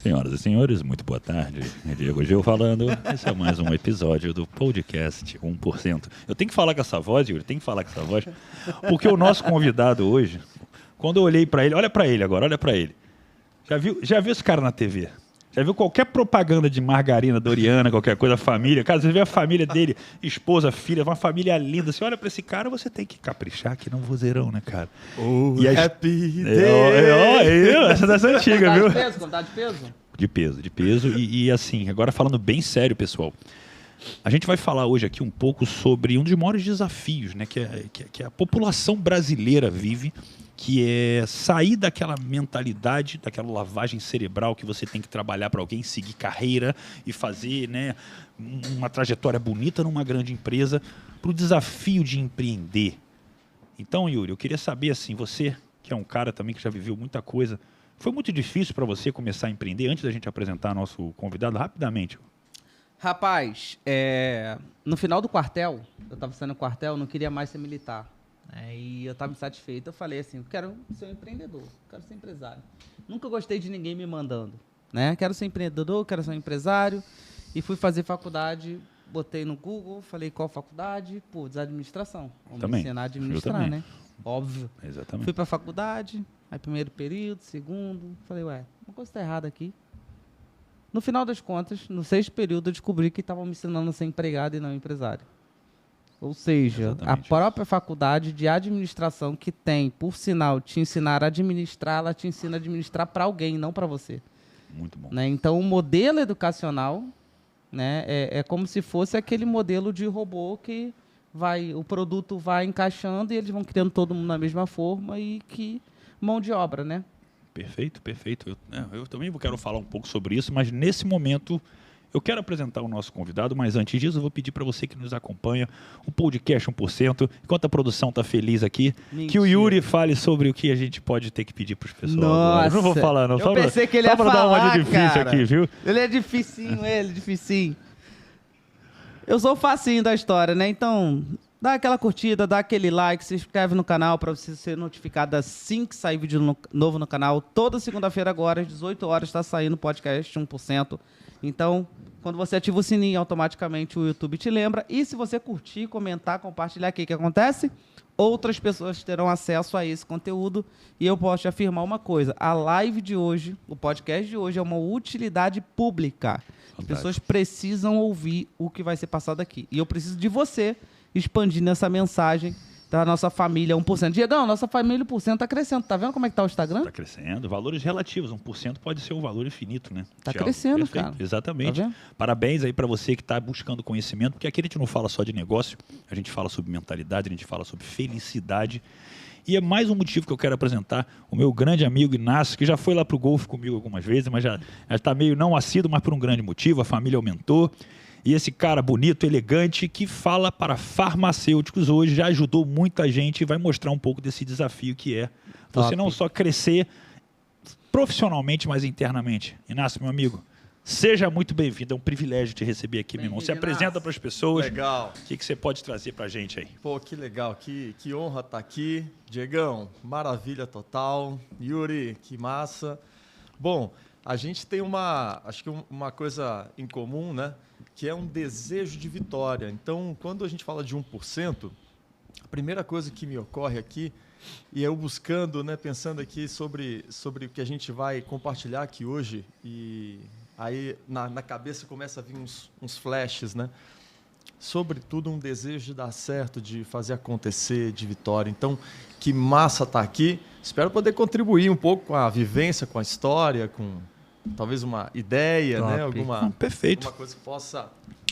Senhoras e senhores, muito boa tarde. Diego Gil falando. Esse é mais um episódio do podcast 1%. Eu tenho que falar com essa voz, Yuri, tem que falar com essa voz, porque o nosso convidado hoje, quando eu olhei para ele, olha para ele agora, olha para ele. Já viu esse cara na TV? Já viu qualquer propaganda de margarina, Doriana, qualquer coisa, família? Cara, você vê a família dele, esposa, filha, uma família linda. Você olha pra esse cara, você tem que caprichar aqui no vozeirão, né, cara? Happy day! Essa dessa antiga, viu? Convidado de peso? De peso. E assim, agora falando bem sério, pessoal. A gente vai falar hoje aqui um pouco sobre um dos maiores desafios, né, que a população brasileira vive, que é sair daquela mentalidade, daquela lavagem cerebral que você tem que trabalhar para alguém, seguir carreira e fazer, né, uma trajetória bonita numa grande empresa, para o desafio de empreender. Então, Yuri, eu queria saber, assim, você que é um cara também que já viveu muita coisa, foi muito difícil para você começar a empreender? Antes da gente apresentar nosso convidado, rapidamente. Rapaz, no final do quartel, eu estava saindo do quartel, não queria mais ser militar. E eu estava insatisfeito. Eu falei assim, quero ser um empreendedor, quero ser empresário. Nunca gostei de ninguém me mandando, né? Quero ser empreendedor, quero ser um empresário. E fui fazer faculdade, botei no Google, falei qual faculdade? Pô, administração. Vamos Também. ensinar a administrar, né? Óbvio. Exatamente. Fui para a faculdade, aí primeiro período, segundo. Falei, uma coisa está errada aqui. No final das contas, no 6º período, eu descobri que estavam me ensinando a ser empregado e não empresário. Ou seja, exatamente. A própria faculdade de administração que tem, por sinal, te ensinar a administrar, ela te ensina a administrar para alguém, não para você. Muito bom. Né? Então, o modelo educacional, né, é como se fosse aquele modelo de robô que o produto vai encaixando e eles vão criando todo mundo na mesma forma e que mão de obra, né? Perfeito. Eu também quero falar um pouco sobre isso, mas nesse momento eu quero apresentar o nosso convidado, mas antes disso eu vou pedir para você que nos acompanha o podcast 1%, enquanto a produção está feliz aqui, Mentira. Que o Yuri fale sobre o que a gente pode ter que pedir para os pessoas. Nossa, eu não vou falar não. Eu pensei que ele ia falar, dar uma de difícil cara. aqui, viu? Ele é dificinho. Eu sou o facinho da história, né? Então, dá aquela curtida, dá aquele like, se inscreve no canal para você ser notificado assim que sair vídeo novo no canal. Toda segunda-feira agora, às 18 horas, está saindo o podcast 1%. Então, quando você ativa o sininho, automaticamente o YouTube te lembra. E se você curtir, comentar, compartilhar aqui, o que acontece? Outras pessoas terão acesso a esse conteúdo. E eu posso te afirmar uma coisa. A live de hoje, o podcast de hoje, é uma utilidade pública. As pessoas precisam ouvir o que vai ser passado aqui. E eu preciso de você expandindo essa mensagem da nossa família 1%. Diegão, nossa família 1% está crescendo. Tá vendo como é que tá o Instagram? Está crescendo. Valores relativos. 1% pode ser um valor infinito, né? Está crescendo, perfeito. cara. Exatamente. Tá vendo? Parabéns aí para você que está buscando conhecimento, porque aqui a gente não fala só de negócio, a gente fala sobre mentalidade, a gente fala sobre felicidade. E é mais um motivo que eu quero apresentar o meu grande amigo Inácio, que já foi lá para o golfe comigo algumas vezes, mas já está meio não assíduo, mas por um grande motivo, a família aumentou. E esse cara bonito, elegante, que fala para farmacêuticos hoje, já ajudou muita gente e vai mostrar um pouco desse desafio que é você não só crescer profissionalmente, mas internamente. Inácio, meu amigo, seja muito bem-vindo. É um privilégio te receber aqui, meu irmão. Se apresenta para as pessoas. Legal. O que você pode trazer para a gente aí? Pô, que legal. Que honra estar aqui. Diegão, maravilha total. Yuri, que massa. Bom, a gente tem acho que uma coisa em comum, né? Que é um desejo de vitória. Então, quando a gente fala de 1%, a primeira coisa que me ocorre aqui, e eu buscando, né, pensando aqui sobre o que a gente vai compartilhar aqui hoje, e aí na cabeça começa a vir uns flashes, né? Sobretudo um desejo de dar certo, de fazer acontecer, de vitória. Então, que massa estar aqui. Espero poder contribuir um pouco com a vivência, com a história, com talvez uma ideia, né? Perfeito. Alguma coisa que possa...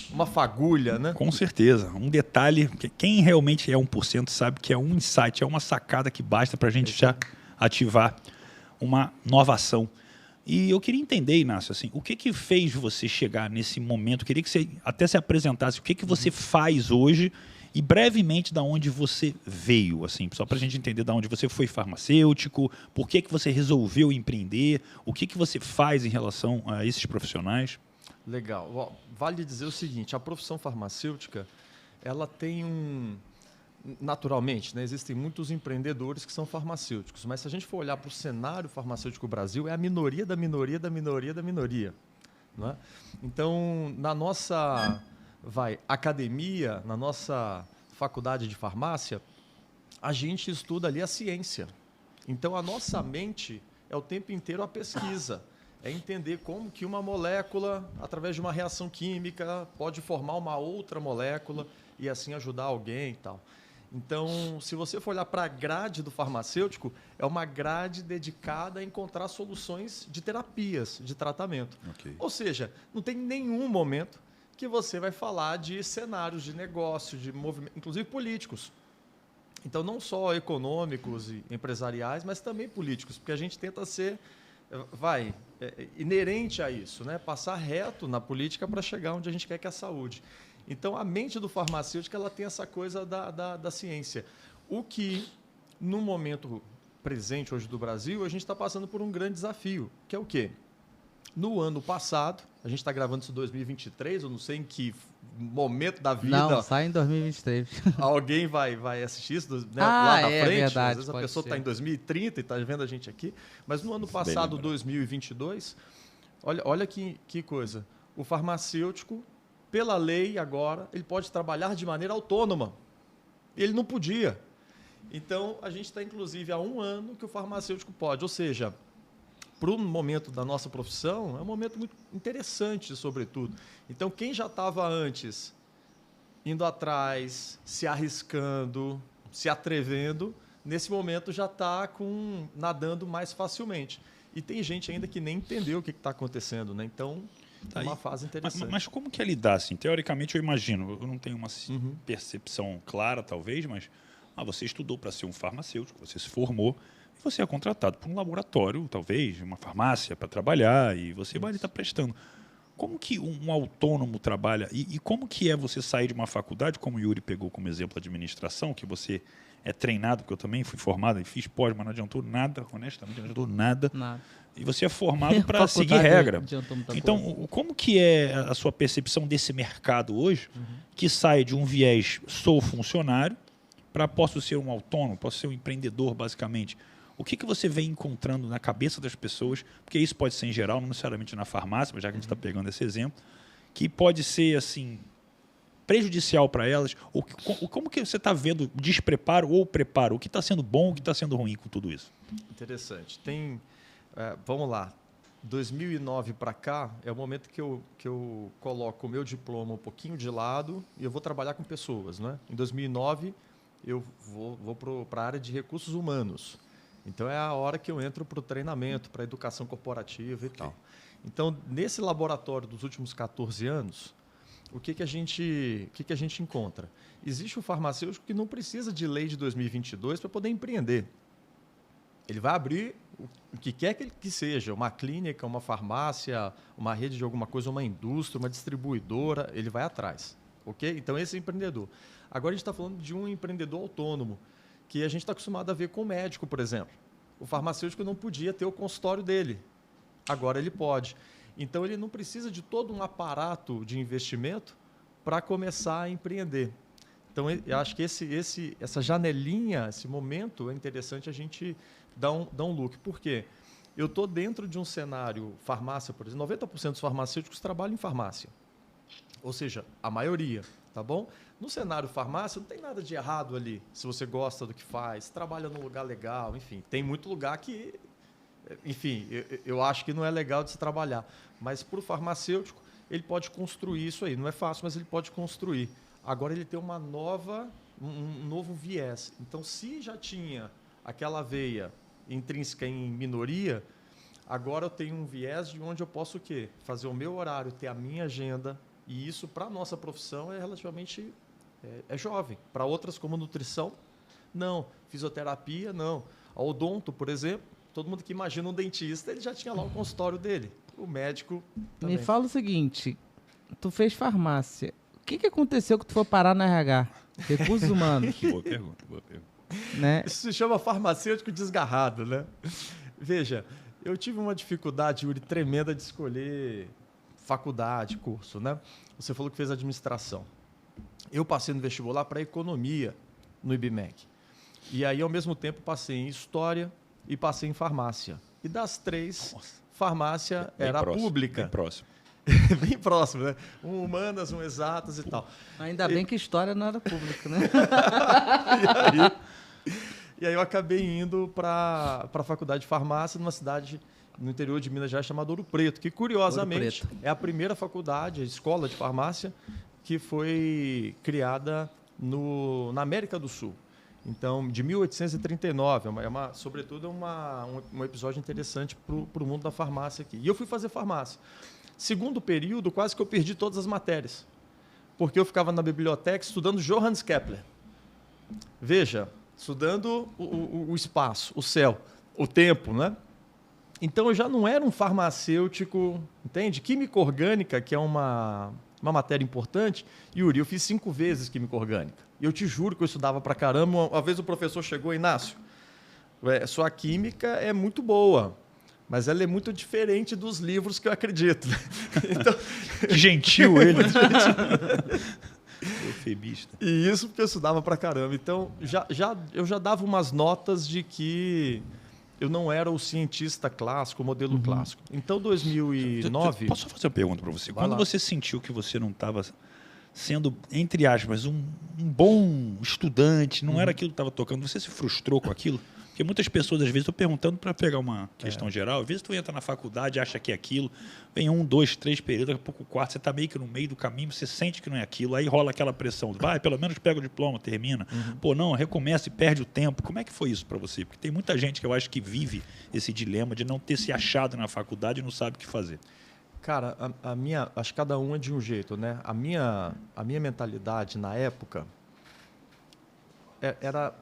Uma fagulha, né? Com certeza. Um detalhe, que quem realmente é 1% sabe que é um insight, é uma sacada que basta para a gente já ativar uma nova ação. E eu queria entender, Inácio, assim, o que fez você chegar nesse momento? Eu queria que você até se apresentasse. O que você faz hoje e brevemente da onde você veio, assim, só para a gente entender da onde você foi farmacêutico, por que você resolveu empreender, o que você faz em relação a esses profissionais. Legal. Vale dizer o seguinte, a profissão farmacêutica, ela tem naturalmente, né, existem muitos empreendedores que são farmacêuticos, mas se a gente for olhar para o cenário farmacêutico Brasil, é a minoria da minoria da minoria da minoria. Não é? Então, na nossa academia, na nossa faculdade de farmácia, a gente estuda ali a ciência. Então, a nossa mente é o tempo inteiro a pesquisa. É entender como que uma molécula, através de uma reação química, pode formar uma outra molécula e assim ajudar alguém e tal. Então, se você for olhar para a grade do farmacêutico, é uma grade dedicada a encontrar soluções de terapias, de tratamento. Okay. Ou seja, não tem nenhum momento que você vai falar de cenários de negócio, de movimento, inclusive políticos. Então, não só econômicos e empresariais, mas também políticos, porque a gente tenta ser inerente a isso, né? Passar reto na política para chegar onde a gente quer, que é a saúde. Então, a mente do farmacêutico ela tem essa coisa da ciência. O que, no momento presente hoje do Brasil, a gente está passando por um grande desafio, que é o quê? No ano passado, a gente está gravando isso em 2023, eu não sei em que momento da vida... Não, sai em 2023. Alguém vai assistir isso lá na frente. Verdade, às vezes a pessoa está em 2030 e está vendo a gente aqui. Mas no ano passado, 2022, olha que coisa. O farmacêutico, pela lei agora, ele pode trabalhar de maneira autônoma. Ele não podia. Então, a gente está, inclusive, há 1 ano que o farmacêutico pode. Ou seja, para o momento da nossa profissão, é um momento muito interessante, sobretudo. Então, quem já estava antes indo atrás, se arriscando, se atrevendo, nesse momento já está nadando mais facilmente. E tem gente ainda que nem entendeu o que está acontecendo, né? Então, é uma fase interessante. Mas como que é lidar, assim? Teoricamente, eu imagino, eu não tenho uma percepção clara, talvez, mas você estudou para ser um farmacêutico, você se formou, e você é contratado por um laboratório, talvez, uma farmácia para trabalhar, e você vai estar prestando. Como que um autônomo trabalha? E como que é você sair de uma faculdade, como o Yuri pegou como exemplo a administração, que você é treinado, porque eu também fui formado e fiz pós, mas não adiantou nada, honestamente, não adiantou nada. E você é formado para seguir regra. Então, como que é a sua percepção desse mercado hoje, que sai de um viés sou funcionário para posso ser um autônomo, posso ser um empreendedor, basicamente? O que você vem encontrando na cabeça das pessoas, porque isso pode ser em geral, não necessariamente na farmácia, mas já que a gente está pegando esse exemplo, que pode ser assim prejudicial para elas? Ou como que você está vendo despreparo ou preparo? O que está sendo bom, o que está sendo ruim com tudo isso? Interessante. Vamos lá. 2009 para cá é o momento que eu coloco o meu diploma um pouquinho de lado e eu vou trabalhar com pessoas, né? Em 2009 eu vou para a área de recursos humanos. Então, é a hora que eu entro para o treinamento, para a educação corporativa e tal. Então, nesse laboratório dos últimos 14 anos, o que a gente encontra? Existe um farmacêutico que não precisa de lei de 2022 para poder empreender. Ele vai abrir o que quer que seja, uma clínica, uma farmácia, uma rede de alguma coisa, uma indústria, uma distribuidora, ele vai atrás. Okay? Então, esse é o empreendedor. Agora, a gente está falando de um empreendedor autônomo, que a gente está acostumado a ver com o médico, por exemplo. O farmacêutico não podia ter o consultório dele. Agora ele pode. Então, ele não precisa de todo um aparato de investimento para começar a empreender. Então, eu acho que essa janelinha, esse momento, é interessante a gente dar um look. Por quê? Eu estou dentro de um cenário farmácia, por exemplo, 90% dos farmacêuticos trabalham em farmácia. Ou seja, a maioria, tá bom? No cenário farmácia, não tem nada de errado ali, se você gosta do que faz, trabalha num lugar legal, enfim. Tem muito lugar que, enfim, eu acho que não é legal de se trabalhar. Mas para o farmacêutico, ele pode construir isso aí. Não é fácil, mas ele pode construir. Agora ele tem um novo viés. Então, se já tinha aquela veia intrínseca em minoria, agora eu tenho um viés de onde eu posso o quê? Fazer o meu horário, ter a minha agenda. E isso, para a nossa profissão, é relativamente jovem. Para outras, como nutrição, não. Fisioterapia, não. A odonto, por exemplo, todo mundo que imagina um dentista, ele já tinha lá o consultório dele. O médico também. Me fala o seguinte, tu fez farmácia. O que aconteceu que tu foi parar na RH? Recursos humanos. Boa pergunta. Né? Isso se chama farmacêutico desgarrado, né? Veja, eu tive uma dificuldade, Yuri, tremenda de escolher faculdade, curso, né? Você falou que fez administração. Eu passei no vestibular para economia, no IBMEC. E aí, ao mesmo tempo, passei em História e passei em Farmácia. E das 3, Farmácia era pública. Bem próximo. Bem próximo, né? Um Humanas, um Exatas e tal. Ainda bem que História não era pública, né? E aí eu acabei indo para a Faculdade de Farmácia numa cidade no interior de Minas Gerais chamada Ouro Preto, que curiosamente é a primeira faculdade, a escola de farmácia, que foi criada na América do Sul. Então, de 1839, sobretudo um episódio interessante para o mundo da farmácia aqui. E eu fui fazer farmácia. Segundo período, quase que eu perdi todas as matérias, porque eu ficava na biblioteca estudando Johannes Kepler. Veja, estudando o espaço, o céu, o tempo, né? Então, eu já não era um farmacêutico, entende? Química orgânica, que é uma matéria importante, Yuri, eu fiz 5 vezes química orgânica. E eu te juro que eu estudava pra caramba. Uma vez o professor chegou, Inácio, sua química é muito boa, mas ela é muito diferente dos livros que eu acredito. Então... Que gentil ele. Eufemista. E isso porque eu estudava pra caramba. Então, eu já dava umas notas de que eu não era o cientista clássico, o modelo clássico. Então, 2009... Posso fazer uma pergunta para você? Quando você sentiu que você não estava sendo, entre aspas, um bom estudante, não era aquilo que estava tocando, você se frustrou com aquilo? Porque muitas pessoas, às vezes, estou perguntando para pegar uma questão geral, às vezes tu entra na faculdade, acha que é aquilo, vem 1, 2, 3 períodos, daqui a pouco o quarto, você está meio que no meio do caminho, você sente que não é aquilo, aí rola aquela pressão, vai, pelo menos pega o diploma, termina. Pô, não, recomeça e perde o tempo. Como é que foi isso para você? Porque tem muita gente que eu acho que vive esse dilema de não ter se achado na faculdade e não sabe o que fazer. Cara, acho que cada um é de um jeito, né? A minha mentalidade na época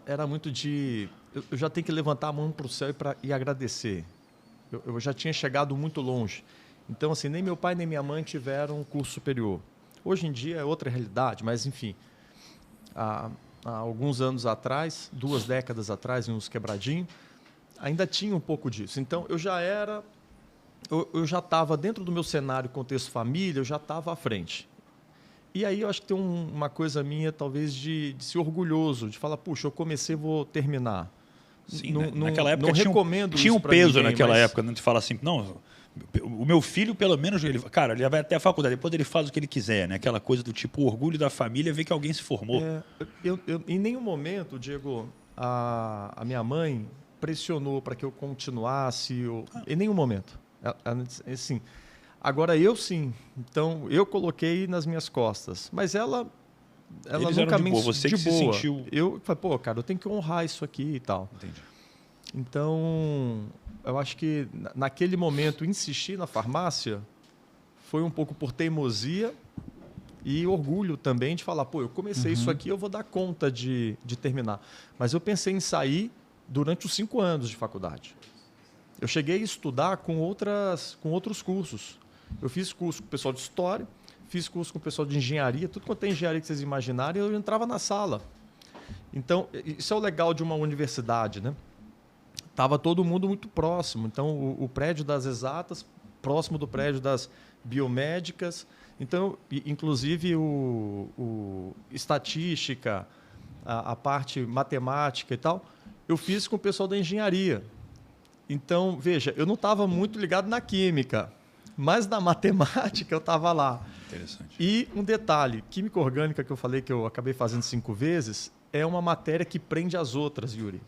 era muito de... Eu já tenho que levantar a mão para o céu e agradecer. Eu já tinha chegado muito longe. Então, assim, nem meu pai nem minha mãe tiveram um curso superior. Hoje em dia é outra realidade, mas, enfim, há alguns anos atrás, 2 décadas atrás, em uns quebradinhos, ainda tinha um pouco disso. Então, eu já estava dentro do meu cenário, contexto família, eu já estava à frente. E aí eu acho que tem uma coisa minha, talvez, de ser orgulhoso, de falar, puxa, eu comecei, vou terminar. Sim, naquela época não recomendo tinha um pra peso ninguém, naquela mas... época, né? De falar assim, não, o meu filho, pelo menos, ele vai até a faculdade, depois ele faz o que ele quiser, né? Aquela coisa do tipo, o orgulho da família ver que alguém se formou. Em nenhum momento, Diego, a minha mãe pressionou para que eu continuasse, em nenhum momento. Assim, agora eu sim, então eu coloquei nas minhas costas, mas ela Eles nunca eram de me boa, você de que boa. se sentiu... Eu falei, pô, cara, eu tenho que honrar isso aqui e tal. Entendi. Então, eu acho que naquele momento insistir na farmácia foi um pouco por teimosia e orgulho também de falar, pô, eu comecei isso aqui, eu vou dar conta de terminar. Mas eu pensei em sair durante os 5 anos de faculdade. Eu cheguei a estudar com outros cursos. Eu fiz curso com o pessoal de História, fiz curso com o pessoal de Engenharia, tudo quanto é engenharia que vocês imaginarem, eu entrava na sala. Então, isso é o legal de uma universidade, né? Estava todo mundo muito próximo. Então, o prédio das exatas, próximo do prédio das biomédicas. Então, inclusive, estatística, a parte matemática e tal, eu fiz com o pessoal da engenharia. Então, veja, eu não estava muito ligado na química, mas na matemática eu estava lá. Interessante. E um detalhe, química orgânica que eu falei que eu acabei fazendo 5 vezes, é uma matéria que prende as outras, Yuri.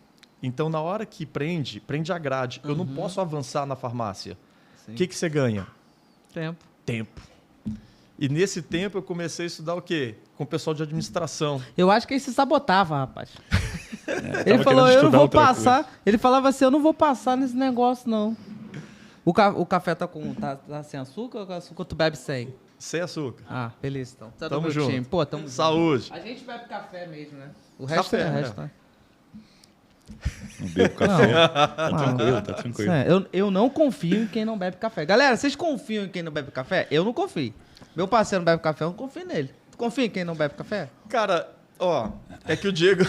Então, na hora que prende a grade. Eu não posso avançar na farmácia. O que você ganha? Tempo. E nesse tempo eu comecei a estudar o quê? Com o pessoal de administração. Eu acho que ele se sabotava, rapaz. Ele falou, eu não vou passar. Coisa. Ele falava assim, eu não vou passar nesse negócio, não. O café tá sem açúcar ou açúcar tu bebe sem? Sem açúcar. Ah, beleza, então. Tá tamo junto. Time. Pô, tamo Saúde. A gente bebe café mesmo, né? O resto é resto, né? Não bebo café. Tá tranquilo. Eu não confio em quem não bebe café. Galera, vocês confiam em quem não bebe café? Eu não confio. Meu parceiro não bebe café, eu não confio nele. Tu confia em quem não bebe café? Cara, Ó, é que o Diego...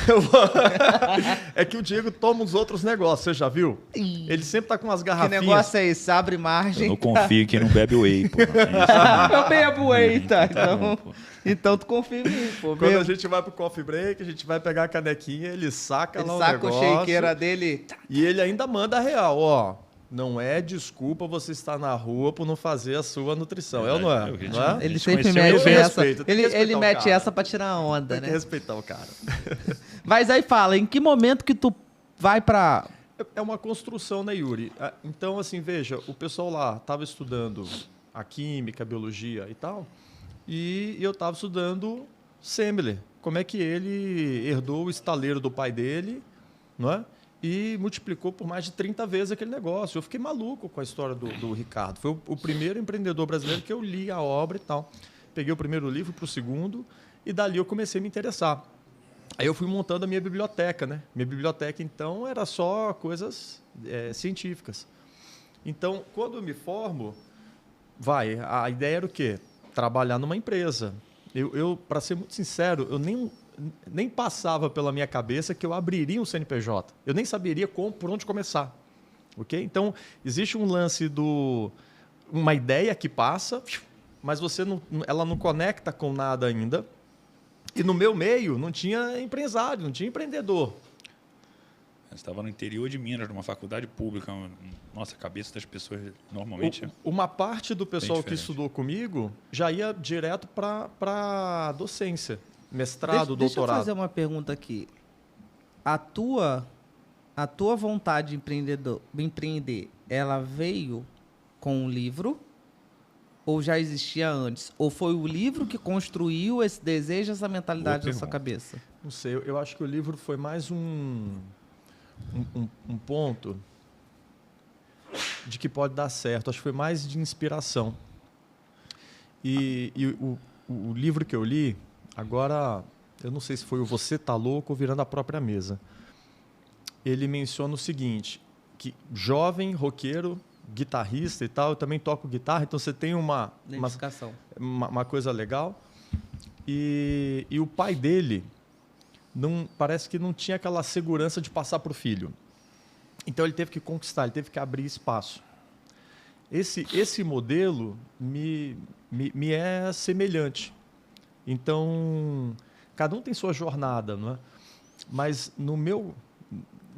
é que o Diego toma uns outros negócios, você já viu? Ele sempre tá com umas Que garrafinhas. negócio é esse? Abre Eu margem. não confio que não bebe whey, pô. Não tem isso, não. Eu bebo whey, tá? Não, pô. Então tu confia em mim, pô. Quando Bebo. a gente vai pro coffee break, a gente vai pegar a canequinha, ele saca Ele lá o saca o negócio. shakeira dele. E ele ainda manda a real, ó. Não é desculpa você estar na rua por não fazer a sua nutrição. É ou não é? Eu, gente, Não é? A Ele gente sempre conheceu mete eu essa. respeito, tem que Ele respeitar o mete cara. essa pra tirar onda, Tem que né? respeitar o cara. Mas aí fala, em que momento que tu vai pra... É uma construção, né, Yuri? Então, assim, veja, o pessoal lá estava estudando a química, a biologia e tal, e eu estava estudando Semler. Como é que ele herdou o estaleiro do pai dele, não é? E multiplicou por mais de 30 vezes aquele negócio. Eu fiquei maluco com a história do Ricardo. Foi o primeiro empreendedor brasileiro que eu li a obra e tal. Peguei o primeiro livro para o segundo e dali eu comecei a me interessar. Aí eu fui montando a minha biblioteca, né? Minha biblioteca, então, era só coisas científicas. Então, quando eu me formo, a ideia era o quê? Trabalhar numa empresa. Eu para ser muito sincero, eu nem passava pela minha cabeça que eu abriria um CNPJ. Eu nem saberia por onde começar. Ok? Então, existe um lance uma ideia que passa, mas ela não conecta com nada ainda. E no meu meio não tinha empresário, não tinha empreendedor. Eu estava no interior de Minas, numa faculdade pública. Nossa, a cabeça das pessoas normalmente... Uma parte do pessoal que diferente. estudou comigo já ia direto para docência, mestrado, Deixa eu doutorado. fazer uma pergunta aqui. A tua vontade de empreender, ela veio com um livro ou já existia antes? Ou foi o livro que construiu esse desejo, essa mentalidade Boa na sua pergunta. cabeça? Não sei, eu acho que o livro foi mais um ponto de que pode dar certo. Acho que foi mais de inspiração. E o livro que eu li, agora, eu não sei se foi o Você Tá Louco ou Virando a Própria Mesa. Ele menciona o seguinte, que jovem, roqueiro, guitarrista e tal, eu também toco guitarra, então você tem uma Identificação. coisa legal. E o pai dele parece que não tinha aquela segurança de passar para o filho. Então ele teve que conquistar, ele teve que abrir espaço. Esse modelo me é semelhante. Então, cada um tem sua jornada, não é? Mas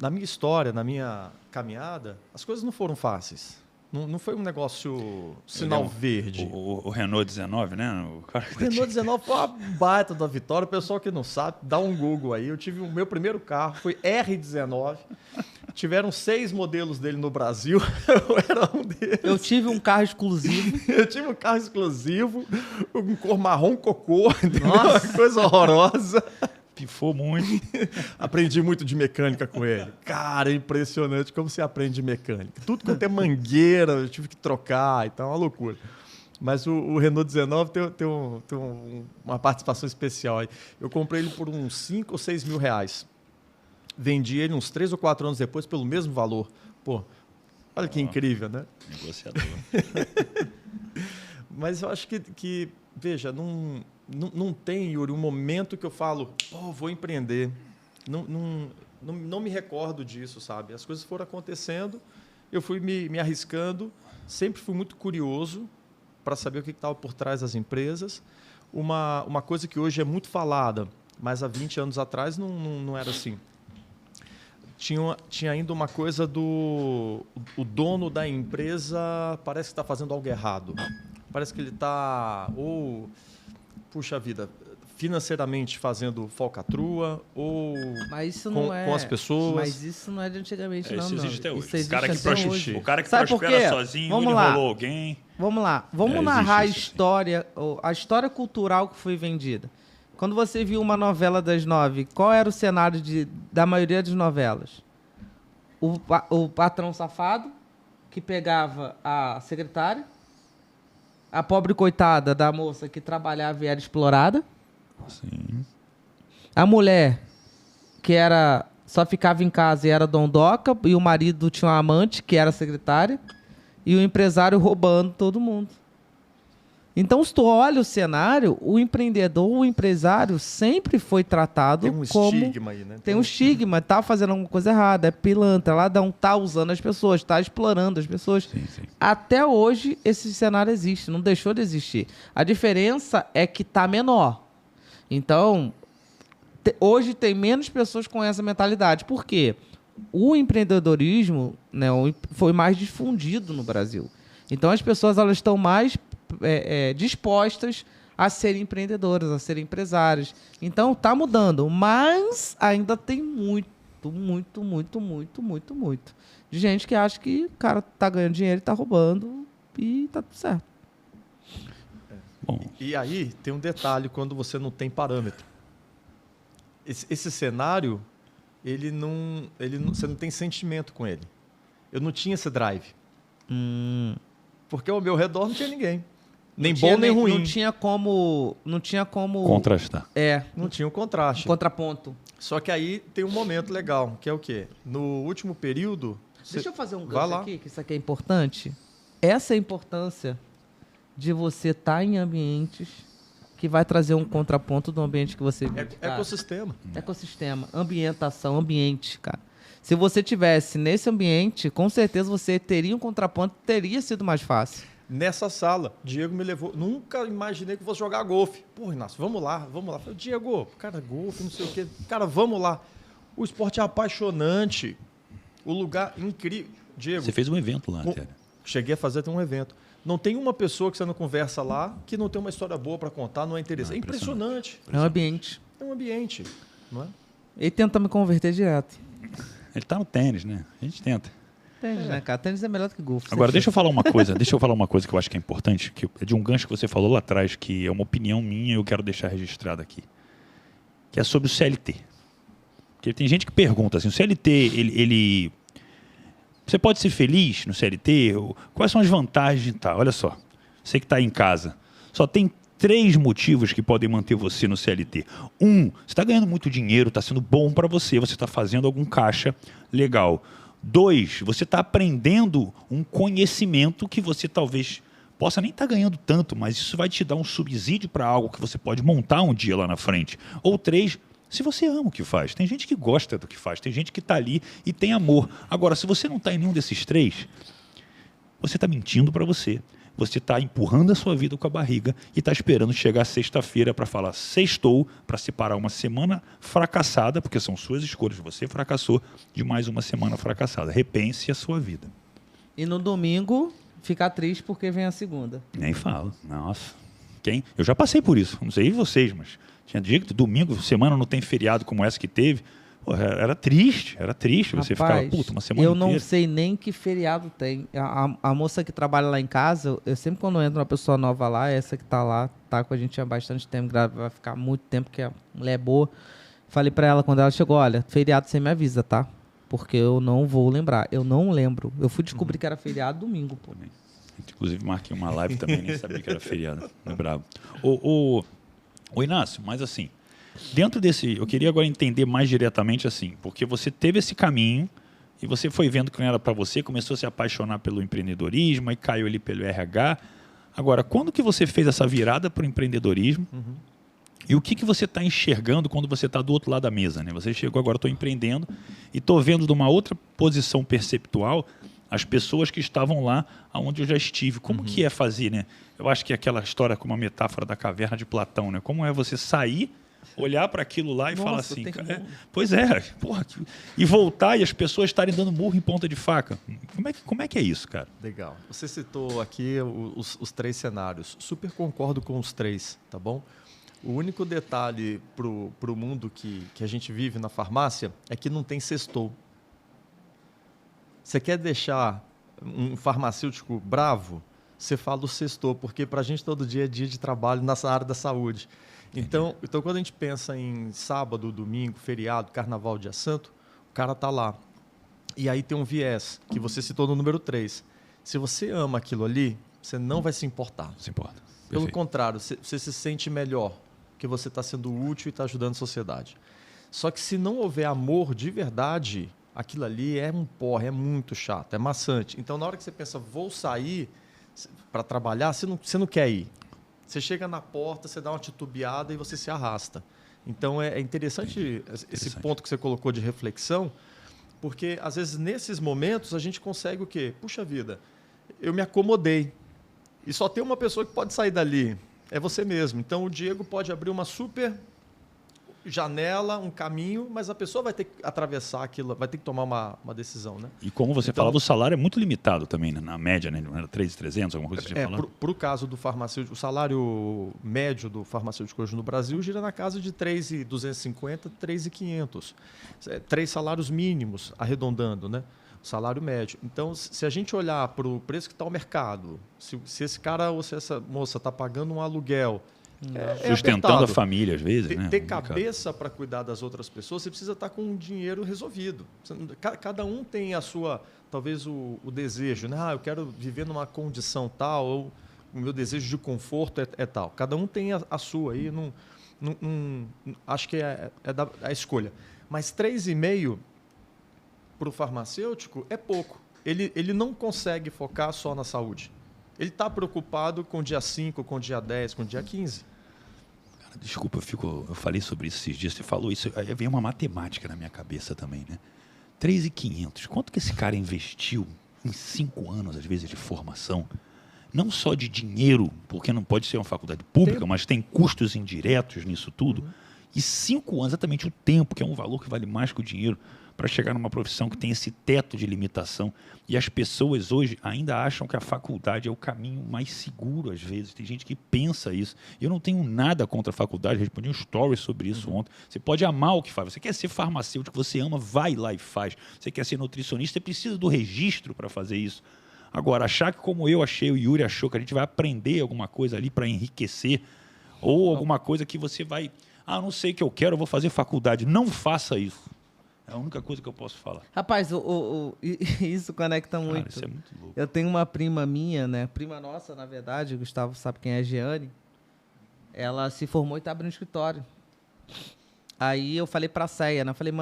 na minha história, na minha caminhada, as coisas não foram fáceis. Não foi um negócio sinal verde. O Renault 19, né? O Renault 19 foi uma baita da vitória. O pessoal que não sabe, dá um Google aí. Eu tive o meu primeiro carro, foi R19. Tiveram 6 modelos dele no Brasil. Eu era um deles. Eu tive um carro exclusivo. Eu tive um carro exclusivo, um cor marrom cocô, entendeu? Nossa. Uma coisa horrorosa. Pifou muito. Aprendi muito de mecânica com ele. Cara, é impressionante como você aprende de mecânica. Tudo quanto é mangueira, eu tive que trocar, então é uma loucura. Mas o Renault 19 tem uma participação especial aí. Eu comprei ele por uns 5 ou 6 mil reais. Vendi ele uns 3 ou 4 anos depois pelo mesmo valor. Pô, olha que incrível, né? Negociador. Mas eu acho que veja, não tem, Yuri, um momento que eu falo, pô, vou empreender. Não me recordo disso, sabe? As coisas foram acontecendo, eu fui me arriscando, sempre fui muito curioso para saber o que estava por trás das empresas. Uma coisa que hoje é muito falada, mas há 20 anos atrás não era assim. Tinha ainda uma coisa o dono da empresa parece que está fazendo algo errado. Parece que ele está, puxa vida, financeiramente fazendo falcatrua, ou Mas isso com as pessoas. Mas isso não é de antigamente, não. Isso não. existe até hoje. Isso existe O cara que Sabe por prospera quê? sozinho, Vamos ele lá. enrolou alguém. Vamos lá. Vamos existe narrar isso, a história cultural que foi vendida. Quando você viu uma novela das 9, qual era o cenário da maioria das novelas? O patrão safado, que pegava a secretária, a pobre coitada da moça que trabalhava e era explorada, Sim. a mulher que só ficava em casa e era dondoca, e o marido tinha uma amante que era secretária, e o empresário roubando todo mundo. Então, se tu olha o cenário, o empreendedor, o empresário sempre foi tratado Tem um como... estigma aí, né? Tem um estigma, tá fazendo alguma coisa errada, é pilantra, ladrão, tá usando as pessoas, tá explorando as pessoas. Sim, sim. Até hoje, esse cenário existe, não deixou de existir. A diferença é que tá menor. Então, hoje tem menos pessoas com essa mentalidade. Por quê? O empreendedorismo, né, foi mais difundido no Brasil. Então, as pessoas elas estão mais dispostas a serem empreendedoras, a serem empresárias. Então, tá mudando, mas ainda tem muito de gente que acha que o cara tá ganhando dinheiro e tá roubando e tá tudo certo. Bom, E aí tem um detalhe quando você não tem parâmetro. Esse cenário, você não tem sentimento com ele. Eu não tinha esse drive. Porque ao meu redor não tinha ninguém. Nem bom, nem ruim. Não tinha como contrastar. Não tinha o contraste. Contraponto. Só que aí tem um momento legal, que é o quê? No último período... Deixa eu fazer um Vai gancho lá. aqui, que isso aqui é importante. Essa é a importância de você estar em ambientes que vai trazer um contraponto do ambiente que você vive. cara. Ecossistema. Ecossistema, ambientação, ambiente, cara. Se você tivesse nesse ambiente, com certeza você teria um contraponto, teria sido mais fácil. Nessa sala, Diego me levou. Nunca imaginei que fosse jogar golfe. Pô, Inácio, vamos lá. Falei, Diego, cara, golfe, não sei o quê. Cara, vamos lá. O esporte é apaixonante. O lugar incrível. Diego. Você fez um evento lá, até. Cheguei a fazer até um evento. Não tem uma pessoa que você não conversa lá que não tem uma história boa para contar, não é interessante. É impressionante. É um ambiente. É um ambiente, não é? Ele tenta me converter direto. Ele tá no tênis, né? A gente tenta. Tênis, né, cara? Tênis é melhor do que golfe. Agora, deixa eu falar uma coisa que eu acho que é importante, que é de um gancho que você falou lá atrás, que é uma opinião minha e eu quero deixar registrado aqui, que é sobre o CLT. Porque tem gente que pergunta assim, o CLT, ele... Você pode ser feliz no CLT? Quais são as vantagens e tal? Olha só, você que está aí em casa, só tem 3 motivos que podem manter você no CLT. 1, você está ganhando muito dinheiro, está sendo bom para você está fazendo algum caixa legal. 2, você está aprendendo um conhecimento que você talvez possa nem estar ganhando tanto, mas isso vai te dar um subsídio para algo que você pode montar um dia lá na frente. Ou 3, se você ama o que faz. Tem gente que gosta do que faz, tem gente que está ali e tem amor. Agora, se você não está em nenhum desses 3, você está mentindo para você. Você está empurrando a sua vida com a barriga e está esperando chegar sexta-feira para falar sextou, para separar uma semana fracassada, porque são suas escolhas, você fracassou, de mais uma semana fracassada. Repense a sua vida. E no domingo, ficar triste porque vem a segunda. Nem falo. Nossa. Eu já passei por isso. Não sei vocês, mas tinha dia que domingo, semana não tem feriado como essa que teve. Pô, era triste. Você ficava, puta, uma semana eu inteira. não sei nem que feriado tem. A moça que trabalha lá em casa, eu sempre quando entra uma pessoa nova lá, essa que tá lá, tá com a gente há bastante tempo, vai ficar muito tempo, que a mulher é boa. Falei pra ela quando ela chegou, olha, feriado você me avisa, tá? Porque eu não vou lembrar. Eu não lembro. Eu fui descobrir que era feriado domingo, pô. Inclusive, marquei uma live também, nem sabia que era feriado. Lembrava. Ô, Inácio, mas assim, dentro desse... Eu queria agora entender mais diretamente assim, porque você teve esse caminho e você foi vendo que não era para você, começou a se apaixonar pelo empreendedorismo e caiu ali pelo RH. Agora, quando que você fez essa virada para o empreendedorismo? E o que você está enxergando quando você está do outro lado da mesa, né? Você chegou agora, estou empreendendo e estou vendo de uma outra posição perceptual as pessoas que estavam lá onde eu já estive. Como que é fazer, né? Eu acho que é aquela história com uma metáfora da caverna de Platão, né? Como é você sair, olhar para aquilo lá e falar assim... Pois é, porra, e voltar e as pessoas estarem dando murro em ponta de faca. Como é que é isso, cara? Legal. Você citou aqui os 3 cenários. Super concordo com os 3, tá bom? O único detalhe pro mundo que a gente vive na farmácia é que não tem sextou. Você quer deixar um farmacêutico bravo? Você fala o sextou, porque para a gente todo dia é dia de trabalho nessa área da saúde. Então quando a gente pensa em sábado, domingo, feriado, carnaval, dia santo, o cara está lá. E aí tem um viés, que você citou no número 3. Se você ama aquilo ali, você não vai se importar. Se importa. Pelo contrário, você se sente melhor, que você está sendo útil e está ajudando a sociedade. Só que se não houver amor de verdade, aquilo ali é um porre, é muito chato, é maçante. Então, na hora que você pensa, vou sair para trabalhar, você não quer ir. Você chega na porta, você dá uma titubeada e você se arrasta. Então, é interessante esse ponto que você colocou de reflexão, porque, às vezes, nesses momentos, a gente consegue o quê? Puxa vida, eu me acomodei. E só tem uma pessoa que pode sair dali, é você mesmo. Então, o Diego pode abrir uma super janela, um caminho, mas a pessoa vai ter que atravessar aquilo, vai ter que tomar uma decisão, né? E como você falava, o salário é muito limitado também, né? Na média, né? Não era 3.300, alguma coisa que você tinha falado? Para o caso do farmacêutico, o salário médio do farmacêutico hoje no Brasil gira na casa de 3.250, 3.500. 3 salários mínimos, arredondando, né? O salário médio. Então, se a gente olhar para o preço que está o mercado, se esse cara ou se essa moça está pagando um aluguel, sustentando apertado. A família, às vezes, né? Ter cabeça para cuidar das outras pessoas, você precisa estar com o dinheiro resolvido. Cada um tem a sua, talvez o desejo, né? Eu quero viver numa condição tal, ou o meu desejo de conforto é tal. Cada um tem a sua aí, acho que é a escolha. Mas 3,5 para o farmacêutico é pouco. Ele não consegue focar só na saúde. Ele está preocupado com o dia 5, com o dia 10, com o dia 15. Cara, desculpa, eu falei sobre isso esses dias, você falou isso, aí veio uma matemática na minha cabeça também, né? 3.500, quanto que esse cara investiu em 5 anos, às vezes, de formação? Não só de dinheiro, porque não pode ser uma faculdade pública, mas tem custos indiretos nisso tudo. E 5 anos, exatamente o tempo, que é um valor que vale mais que o dinheiro, para chegar numa profissão que tem esse teto de limitação. E as pessoas hoje ainda acham que a faculdade é o caminho mais seguro, às vezes. Tem gente que pensa isso. Eu não tenho nada contra a faculdade, respondi um story sobre isso ontem. Você pode amar o que faz. Você quer ser farmacêutico, você ama, vai lá e faz. Você quer ser nutricionista, você precisa do registro para fazer isso. Agora, achar que como eu achei, o Yuri achou, que a gente vai aprender alguma coisa ali para enriquecer, ou alguma coisa que você vai... não sei o que eu quero, eu vou fazer faculdade. Não faça isso. É a única coisa que eu posso falar. Rapaz, isso conecta muito. Cara, isso é muito louco. Eu tenho uma prima minha, né? Prima nossa, na verdade, o Gustavo sabe quem é a Giane. Ela se formou e está abrindo escritório. Aí eu falei pra Ceia, né? Eu falei,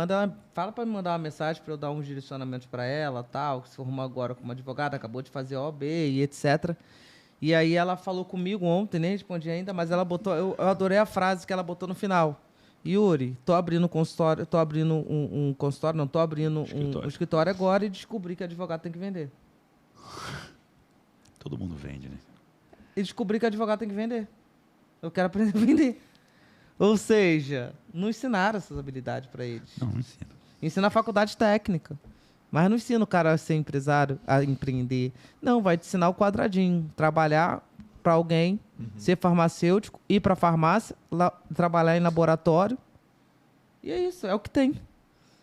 fala pra me mandar uma mensagem pra eu dar uns direcionamentos pra ela, tal, que se formou agora como advogada, acabou de fazer OAB e etc. E aí ela falou comigo ontem, nem respondi ainda, mas ela botou, eu adorei a frase que ela botou no final. Yuri, tô abrindo um consultório, tô abrindo um consultório, não, tô abrindo um escritório agora e descobri que advogado tem que vender. Todo mundo vende, né? E descobri que advogado tem que vender. Eu quero aprender a vender. Ou seja, não ensinaram essas habilidades para eles. Não ensina. Ensina a faculdade técnica. Mas não ensina o cara a ser empresário, a empreender. Não, vai te ensinar o quadradinho. Trabalhar para alguém, ser farmacêutico, ir para a farmácia, trabalhar em laboratório. E é isso, é o que tem.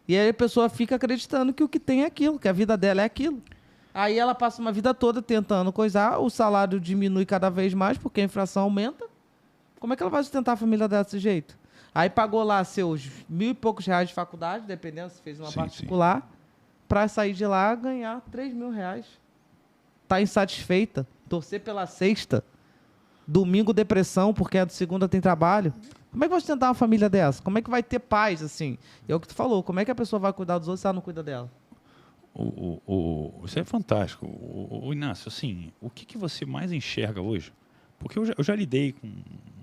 E aí a pessoa fica acreditando que o que tem é aquilo, que a vida dela é aquilo. Aí ela passa uma vida toda tentando coisar, o salário diminui cada vez mais porque a inflação aumenta. Como é que ela vai sustentar a família dela desse jeito? Aí pagou lá seus R$1.000 e poucos de faculdade, dependendo se fez uma particular, para sair de lá ganhar R$3.000. Tá insatisfeita, torcer pela sexta, domingo depressão porque a segunda tem trabalho. Como é que vai sustentar uma família dessa? Como é que vai ter paz, assim? É o que tu falou, como é que a pessoa vai cuidar dos outros se ela não cuida dela? Isso é fantástico. Inácio, assim, o que você mais enxerga hoje? Porque eu já lidei com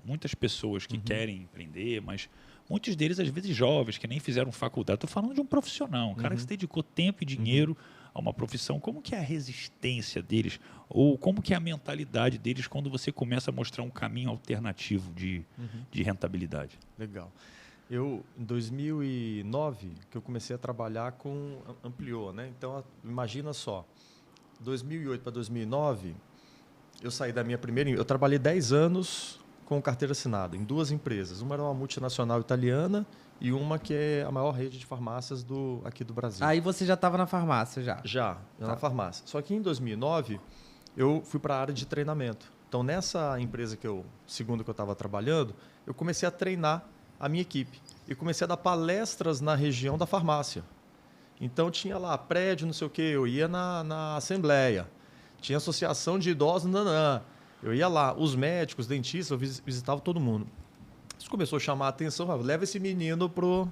muitas pessoas que querem empreender, mas muitos deles, às vezes, jovens, que nem fizeram faculdade. Estou falando de um profissional, um cara que se dedicou tempo e dinheiro a uma profissão. Como que é a resistência deles? Ou como que é a mentalidade deles quando você começa a mostrar um caminho alternativo de rentabilidade? Legal. Em 2009, que eu comecei a trabalhar com Ampliou, né? Então, imagina só, 2008 para 2009... eu saí da minha primeira... Eu trabalhei 10 anos com carteira assinada em 2 empresas. Uma era uma multinacional italiana e uma que é a maior rede de farmácias aqui do Brasil. Aí você já estava na farmácia, já? Já, na farmácia. Só que em 2009, eu fui para a área de treinamento. Então, nessa empresa segunda que eu estava trabalhando, eu comecei a treinar a minha equipe. E comecei a dar palestras na região da farmácia. Então, tinha lá prédio, não sei o quê, eu ia na assembleia. Tinha associação de idosos, eu ia lá, os médicos, dentistas, eu visitava todo mundo. Isso começou a chamar a atenção, leva esse menino pro...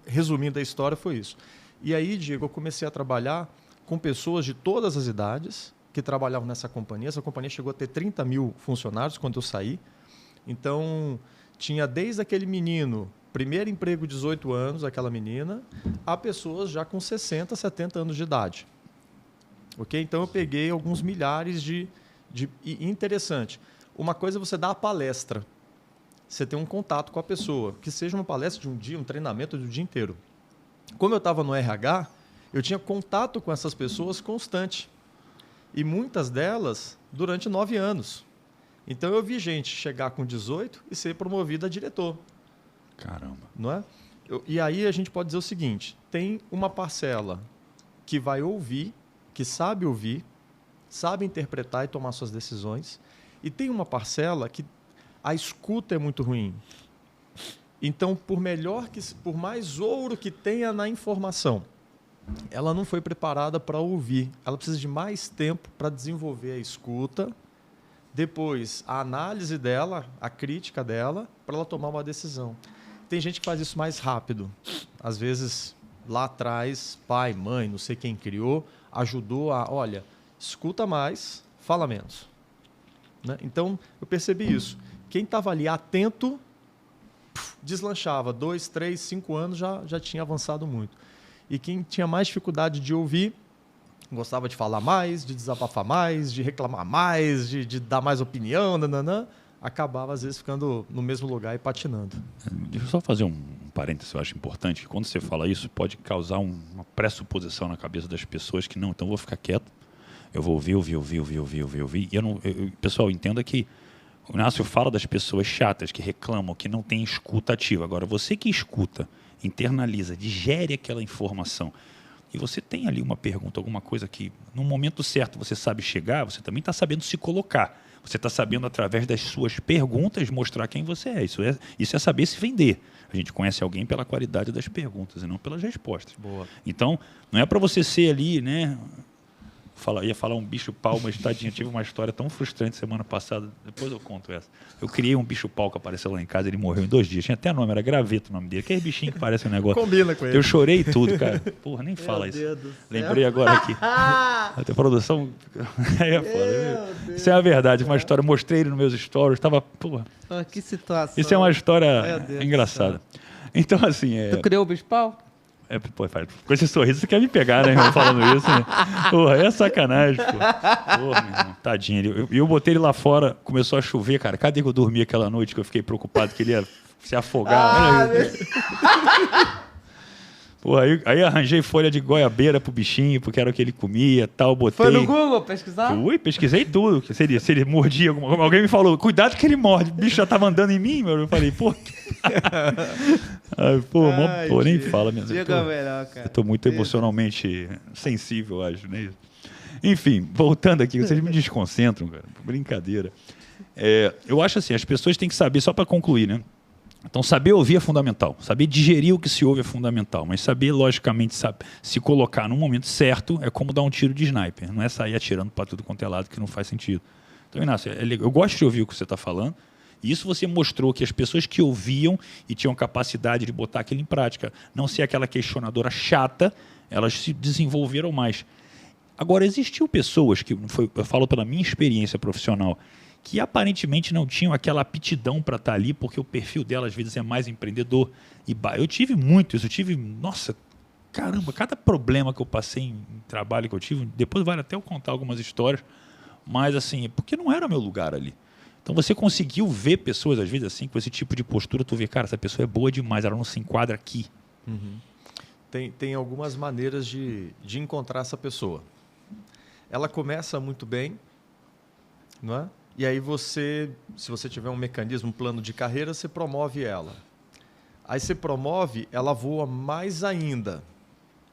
Resumindo a história, foi isso. E aí, Diego, eu comecei a trabalhar com pessoas de todas as idades, que trabalhavam nessa companhia. Essa companhia chegou a ter 30 mil funcionários quando eu saí. Então, tinha desde aquele menino, primeiro emprego, 18 anos, aquela menina, a pessoas já com 60, 70 anos de idade. Okay? Então, eu peguei alguns milhares de... E interessante, uma coisa é você dar a palestra. Você tem um contato com a pessoa, que seja uma palestra de um dia, um treinamento do dia inteiro. Como eu estava no RH, eu tinha contato com essas pessoas constante. E muitas delas durante 9 anos. Então, eu vi gente chegar com 18 e ser promovida a diretor. Caramba. Não é? E aí a gente pode dizer o seguinte, tem uma parcela que vai ouvir, que sabe ouvir, sabe interpretar e tomar suas decisões, e tem uma parcela que a escuta é muito ruim. Então, por mais ouro que tenha na informação, ela não foi preparada para ouvir. Ela precisa de mais tempo para desenvolver a escuta, depois a análise dela, a crítica dela, para ela tomar uma decisão. Tem gente que faz isso mais rápido. Às vezes, lá atrás, pai, mãe, não sei quem criou, ajudou a, olha, escuta mais, fala menos. Né? Então, eu percebi isso. Quem estava ali atento, deslanchava. 2, 3, 5 anos já tinha avançado muito. E quem tinha mais dificuldade de ouvir, gostava de falar mais, de desabafar mais, de reclamar mais, de dar mais opinião, nananã, acabava, às vezes, ficando no mesmo lugar e patinando. Deixa eu só fazer um parênteses, eu acho importante, que quando você fala isso, pode causar uma pressuposição na cabeça das pessoas que não, então eu vou ficar quieto, eu vou ouvir. E pessoal, entenda que o Inácio fala das pessoas chatas, que reclamam, que não têm escuta ativa. Agora, você que escuta, internaliza, digere aquela informação, e você tem ali uma pergunta, alguma coisa que, no momento certo, você sabe chegar, você também está sabendo se colocar. Você está sabendo, através das suas perguntas, mostrar quem você é. Isso é saber se vender. A gente conhece alguém pela qualidade das perguntas e não pelas respostas. Boa. Então, não é para você ser ali, né? Ia falar um bicho-pau, mas tadinho, tive uma história tão frustrante semana passada. Depois eu conto essa. Eu criei um bicho-pau que apareceu lá em casa, ele morreu em 2 dias. Tinha até nome, era Graveto o nome dele. Aquele bichinho que parece um negócio. Combina com ele. Eu chorei e tudo, cara. Porra, nem fala isso. Lembrei agora aqui. A produção. Aí é foda. Isso é a verdade, uma história. Mostrei ele nos meus stories. Tava. Porra. Oh, que situação. Isso é uma história engraçada. Então, assim. Tu criou o bicho-pau? Pô, com esse sorriso você quer me pegar, né, irmão, falando isso, né? Porra, é sacanagem, pô. Porra, meu irmão, tadinho. Eu botei ele lá fora, começou a chover, cara. Cadê que eu dormi aquela noite que eu fiquei preocupado que ele ia se afogar? Porra, aí arranjei folha de goiabeira pro bichinho, porque era o que ele comia, tal, botei... Foi no Google pesquisar? Pesquisei tudo. Se ele mordia, alguém me falou, cuidado que ele morde, o bicho já tava andando em mim, meu. Eu falei, pô... nem fala mesmo. Eu tô muito emocionalmente sensível, acho, né? Enfim, voltando aqui, vocês me desconcentram, cara. Brincadeira. Eu acho assim, as pessoas têm que saber, só para concluir, né? Então, saber ouvir é fundamental. Saber digerir o que se ouve é fundamental. Mas saber, logicamente, se colocar no momento certo é como dar um tiro de sniper. Não é sair atirando para tudo quanto é lado, que não faz sentido. Então, Inácio, eu gosto de ouvir o que você está falando. E isso você mostrou que as pessoas que ouviam e tinham capacidade de botar aquilo em prática, não ser aquela questionadora chata, elas se desenvolveram mais. Agora, existiu pessoas que, eu falo pela minha experiência profissional, que aparentemente não tinham aquela aptidão para estar ali, porque o perfil dela às vezes é mais empreendedor. Eu tive muito isso, nossa, caramba, cada problema que eu passei em trabalho que eu tive, depois vale até eu contar algumas histórias, mas assim, porque não era meu lugar ali. Então você conseguiu ver pessoas, às vezes assim, com esse tipo de postura, tu vê, cara, essa pessoa é boa demais, ela não se enquadra aqui. Uhum. Tem algumas maneiras de encontrar essa pessoa. Ela começa muito bem, não é? E aí se você tiver um mecanismo, um plano de carreira, você promove ela. Aí você promove, ela voa mais ainda.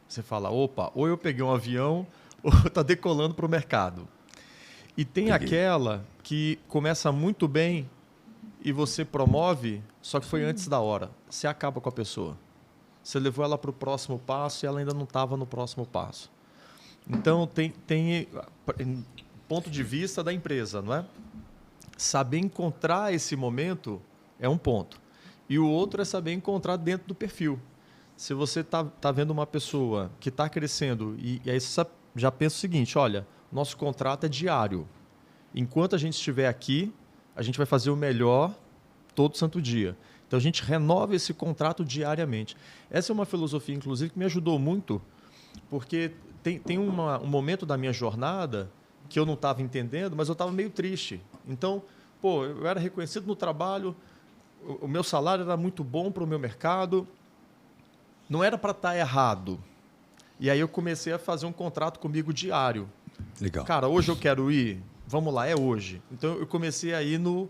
Você fala, opa, ou eu peguei um avião, ou está decolando para o mercado. E tem aquela que começa muito bem e você promove, só que foi antes da hora. Você acaba com a pessoa. Você levou ela para o próximo passo e ela ainda não estava no próximo passo. Então, tem ponto de vista da empresa, não é? Saber encontrar esse momento é um ponto. E o outro é saber encontrar dentro do perfil. Se você tá vendo uma pessoa que está crescendo e aí você já pensa o seguinte, olha, nosso contrato é diário. Enquanto a gente estiver aqui, a gente vai fazer o melhor todo santo dia. Então, a gente renova esse contrato diariamente. Essa é uma filosofia, inclusive, que me ajudou muito, porque tem um momento da minha jornada que eu não estava entendendo, mas eu estava meio triste. Então, eu era reconhecido no trabalho, o meu salário era muito bom para o meu mercado, não era para estar errado. E aí eu comecei a fazer um contrato comigo diário. Legal. Cara, hoje eu quero ir, vamos lá, é hoje. Então eu comecei a ir no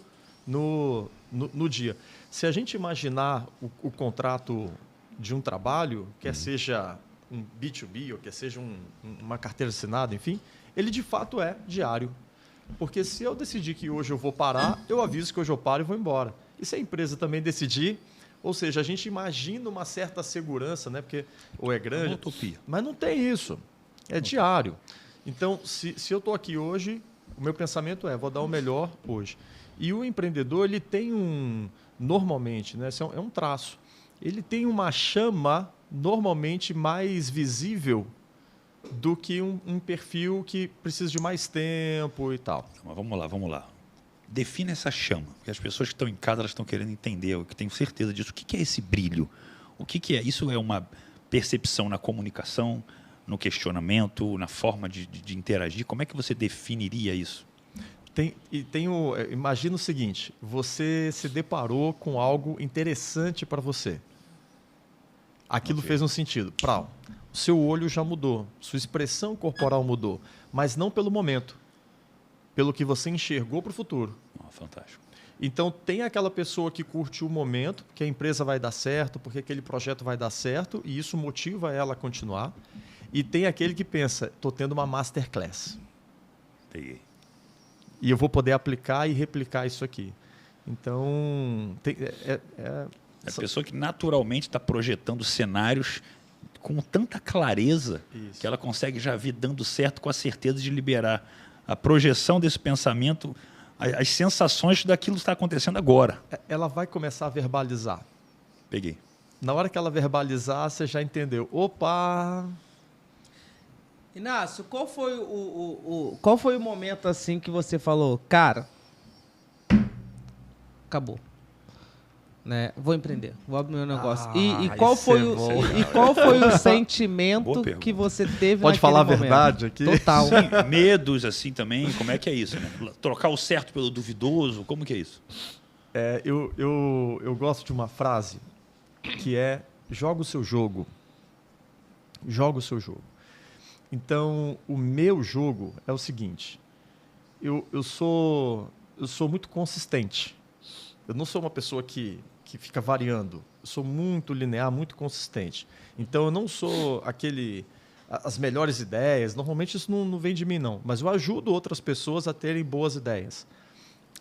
dia. Se a gente imaginar o contrato de um trabalho, quer seja um B2B, ou quer seja uma carteira assinada, enfim, ele de fato é diário. Porque se eu decidir que hoje eu vou parar, eu aviso que hoje eu paro e vou embora. E se a empresa também decidir, ou seja, a gente imagina uma certa segurança, né? Porque ou é grande, uma utopia. Mas não tem isso. É diário. Então, se eu estou aqui hoje, o meu pensamento é, vou dar o melhor hoje. E o empreendedor, ele tem normalmente, né? Isso é um traço. Ele tem uma chama normalmente mais visível do que um perfil que precisa de mais tempo e tal. Mas vamos lá. Defina essa chama, porque as pessoas que estão em casa elas estão querendo entender, eu tenho certeza disso. O que é esse brilho? O que é? Isso é uma percepção na comunicação, no questionamento, na forma de interagir? Como é que você definiria isso? Imagina o seguinte, você se deparou com algo interessante para você. Aquilo fez um sentido. O seu olho já mudou, sua expressão corporal mudou, mas não pelo momento, pelo que você enxergou para o futuro. Fantástico. Então, tem aquela pessoa que curte o momento, que a empresa vai dar certo, porque aquele projeto vai dar certo, e isso motiva ela a continuar. E tem aquele que pensa, estou tendo uma masterclass. Peguei. E eu vou poder aplicar e replicar isso aqui. Então, a pessoa que naturalmente está projetando cenários com tanta clareza que ela consegue já vir dando certo com a certeza de liberar a projeção desse pensamento, as sensações daquilo que está acontecendo agora. Ela vai começar a verbalizar. Peguei. Na hora que ela verbalizar, você já entendeu. Opa! Inácio, qual foi o momento assim que você falou, cara, acabou, né? Vou empreender, vou abrir meu negócio. E qual foi o sentimento que você teve Pode falar momento? a verdade aqui? Total. Sim, medos assim também, como é que é isso? Né? Trocar o certo pelo duvidoso, como que é isso? Eu gosto de uma frase que é, joga o seu jogo. Joga o seu jogo. Então, o meu jogo é o seguinte, eu sou muito consistente. Eu não sou uma pessoa que fica variando. Eu sou muito linear, muito consistente. Então, eu não sou as melhores ideias. Normalmente, isso não vem de mim, não. Mas eu ajudo outras pessoas a terem boas ideias.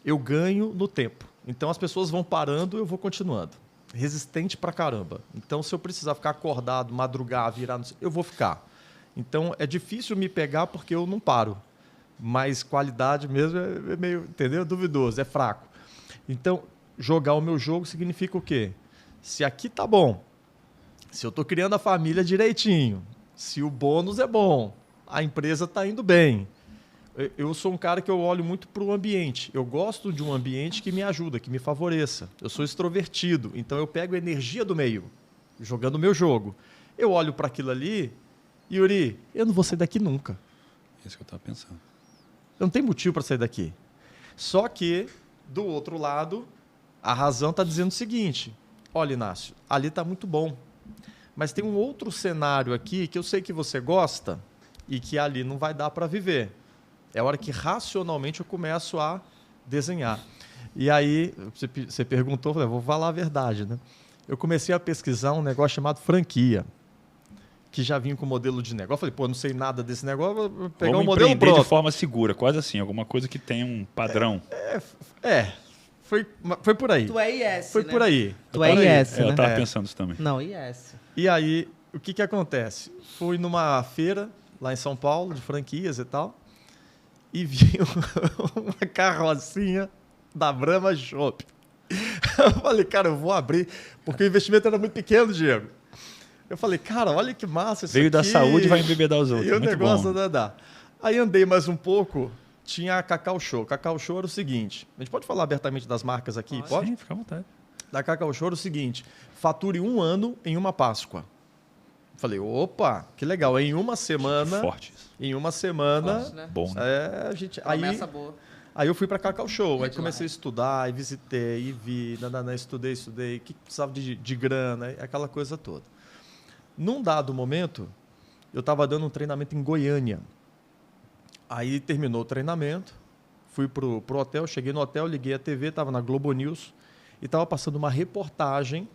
Eu ganho no tempo. Então, as pessoas vão parando, eu vou continuando. Resistente pra caramba. Então, se eu precisar ficar acordado, madrugar, virar, eu vou ficar. Então, é difícil me pegar porque eu não paro. Mas qualidade mesmo é meio, entendeu? Duvidoso, é fraco. Então, jogar o meu jogo significa o quê? Se aqui tá bom, se eu estou criando a família direitinho, se o bônus é bom, a empresa está indo bem. Eu sou um cara que eu olho muito para o ambiente. Eu gosto de um ambiente que me ajuda, que me favoreça. Eu sou extrovertido, então eu pego a energia do meio, jogando o meu jogo. Eu olho para aquilo ali, Yuri, eu não vou sair daqui nunca. Isso que eu estava pensando. Eu não tenho motivo para sair daqui. Só que, do outro lado, a razão está dizendo o seguinte, olha, Inácio, ali está muito bom, mas tem um outro cenário aqui que eu sei que você gosta e que ali não vai dar para viver. É a hora que racionalmente eu começo a desenhar. E aí, você perguntou, eu falei, vou falar a verdade, né? Eu comecei a pesquisar um negócio chamado franquia, que já vinha com modelo de negócio. Eu falei, não sei nada desse negócio, vou pegar um modelo pronto. De forma segura, quase assim, alguma coisa que tenha um padrão. Foi por aí. Tu é IS, Foi né? por aí. Tu é IS, né? Eu estava pensando isso também. Não, IS. E aí, o que acontece? Fui numa feira, lá em São Paulo, de franquias e tal, e vi uma carrocinha da Brahma Chopp. Eu falei, cara, eu vou abrir, porque o investimento era muito pequeno, Diego. Eu falei, cara, olha que massa isso Veio aqui. da saúde e vai embebedar os outros. E o muito negócio bom. dá. Aí andei mais um pouco, tinha a Cacau Show. Cacau Show era o seguinte, a gente pode falar abertamente das marcas aqui? Pode? Sim, fica à vontade. Da Cacau Show era o seguinte, fature 1 ano em uma Páscoa. Falei, opa, que legal, em uma semana... Forte isso. Em uma semana... Forte, né? Bom, né? A gente, Promessa boa. aí eu fui para Cacau Show, aí Headline. comecei a estudar, e visitei, e vi, estudei, o que precisava de grana, aquela coisa toda. Num dado momento, eu estava dando um treinamento em Goiânia. Aí terminou o treinamento, fui pro hotel, cheguei no hotel, liguei a TV, estava na Globo News, e estava passando uma reportagem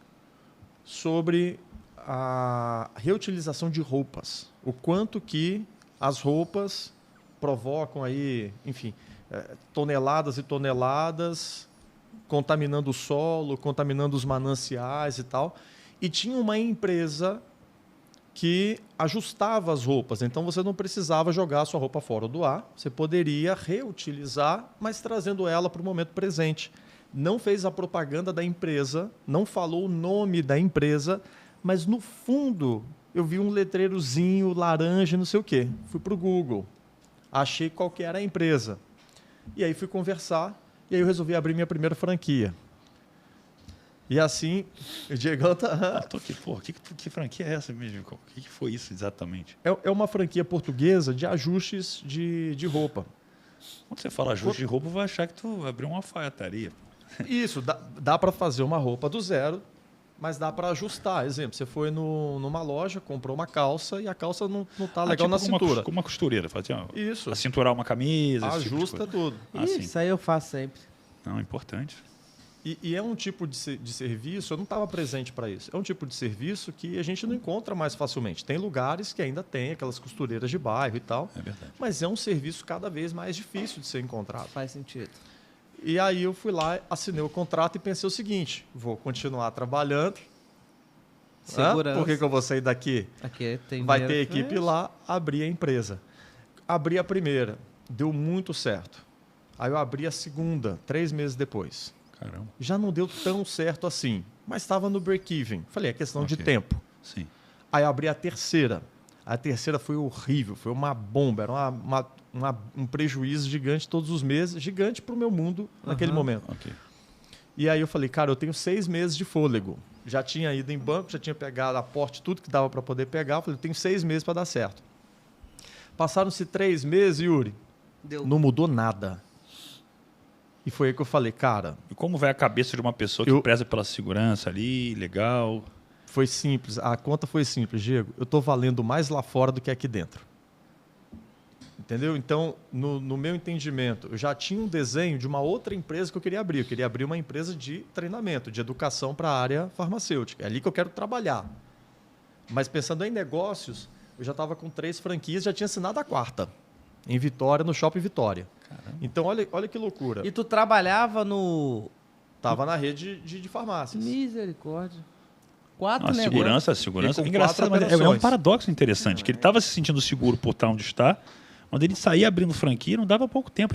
sobre a reutilização de roupas. O quanto que as roupas provocam aí, enfim, toneladas e toneladas, contaminando o solo, contaminando os mananciais e tal. E tinha uma empresa que ajustava as roupas. Então, você não precisava jogar a sua roupa fora do ar. Você poderia reutilizar, mas trazendo ela para o momento presente. Não fez a propaganda da empresa, não falou o nome da empresa, mas no fundo eu vi um letreirozinho laranja, não sei o quê. Fui para o Google, achei qual que era a empresa. E aí fui conversar, e aí eu resolvi abrir minha primeira franquia. E assim, o Diegão tá... Tô aqui, pô, que franquia é essa mesmo? O que foi isso exatamente? É uma franquia portuguesa de ajustes de roupa. Quando você fala ajuste de roupa, vai achar que tu abriu uma alfaiataria. Isso, dá para fazer uma roupa do zero, mas dá para ajustar. Exemplo, você foi numa loja, comprou uma calça e a calça não tá legal na cintura. Como uma costureira, faz assim, ó, Isso. a cinturar uma camisa. esse tipo de Ajusta coisa. tudo. Ah, sim. Isso aí eu faço sempre. Não, é importante. E é um tipo de serviço, eu não estava presente para isso, é um tipo de serviço que a gente não encontra mais facilmente. Tem lugares que ainda tem aquelas costureiras de bairro e tal, É verdade. mas é um serviço cada vez mais difícil de ser encontrado. Faz sentido. E aí eu fui lá, assinei o contrato e pensei o seguinte, vou continuar trabalhando. Segurança. Por que eu vou sair daqui? Aqui tem Vai ter dinheiro. equipe lá, abri a empresa. Abri a primeira, deu muito certo. Aí eu abri a segunda, 3 meses depois. Caramba. Já não deu tão certo assim, mas estava no break-even. Falei, é questão de Ok. tempo. Sim. Aí eu abri a terceira. A terceira foi horrível, foi uma bomba, era um prejuízo gigante todos os meses, gigante para o meu mundo naquele momento. Ok. E aí eu falei, cara, eu tenho 6 meses de fôlego. Já tinha ido em banco, já tinha pegado aporte, tudo que dava para poder pegar. Eu falei, eu tenho 6 meses para dar certo. Passaram-se 3 meses, Yuri, Deu. não mudou nada. E foi aí que eu falei, cara, E como vai a cabeça de uma pessoa que Eu- preza pela segurança ali, legal? foi simples, a conta foi simples, Diego. Eu estou valendo mais lá fora do que aqui dentro. Entendeu? Então, no meu entendimento, eu já tinha um desenho de uma outra empresa que eu queria abrir. Eu queria abrir uma empresa de treinamento, de educação para a área farmacêutica. É ali que eu quero trabalhar. Mas pensando em negócios, eu já estava com 3 franquias, já tinha assinado a 4ª, em Vitória, no Shopping Vitória. Caramba. Então, olha que loucura. E tu trabalhava no... Estava na rede de farmácias. Misericórdia. 4 A negócios. segurança. E com Engraçado, 4 mas é um operações. paradoxo interessante, que ele estava se sentindo seguro por estar onde está, quando ele saía abrindo franquia, não dava pouco tempo,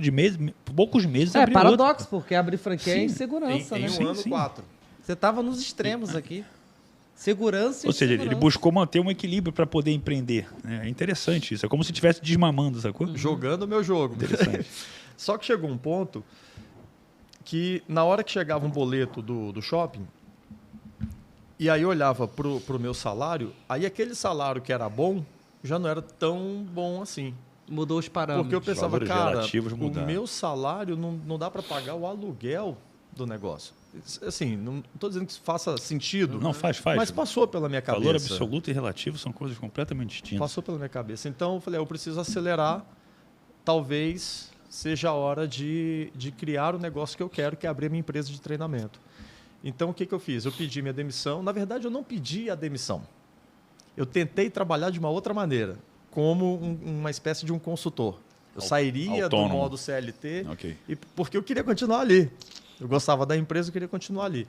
poucos meses É abria paradoxo, porque abrir franquia é Sim. insegurança, Em né? um Sim, ano, sim. 4. Você tava nos extremos aqui. Segurança e Ou seja, ele insegurança. buscou manter um equilíbrio para poder empreender. É interessante isso. É como se estivesse desmamando, sacou? Jogando o meu jogo. Interessante. Só que chegou um ponto que, na hora que chegava um boleto do shopping, e aí eu olhava pro meu salário, aí aquele salário que era bom já não era tão bom assim. Mudou os parâmetros. Porque eu pensava, valores cara, relativos o mudaram. meu salário não dá para pagar o aluguel do negócio. Assim, não estou dizendo que isso faça sentido, Não, faz. mas passou pela minha cabeça. Valor absoluto e relativo são coisas completamente distintas. Passou pela minha cabeça. Então eu falei, eu preciso acelerar. Talvez seja a hora de criar o negócio que eu quero, que é abrir minha empresa de treinamento. Então o que eu fiz? Eu pedi minha demissão. Na verdade, eu não pedi a demissão. Eu tentei trabalhar de uma outra maneira, como uma espécie de um consultor. Eu sairia do autônomo. modo CLT, Ok. porque eu queria continuar ali. Eu gostava da empresa, eu queria continuar ali.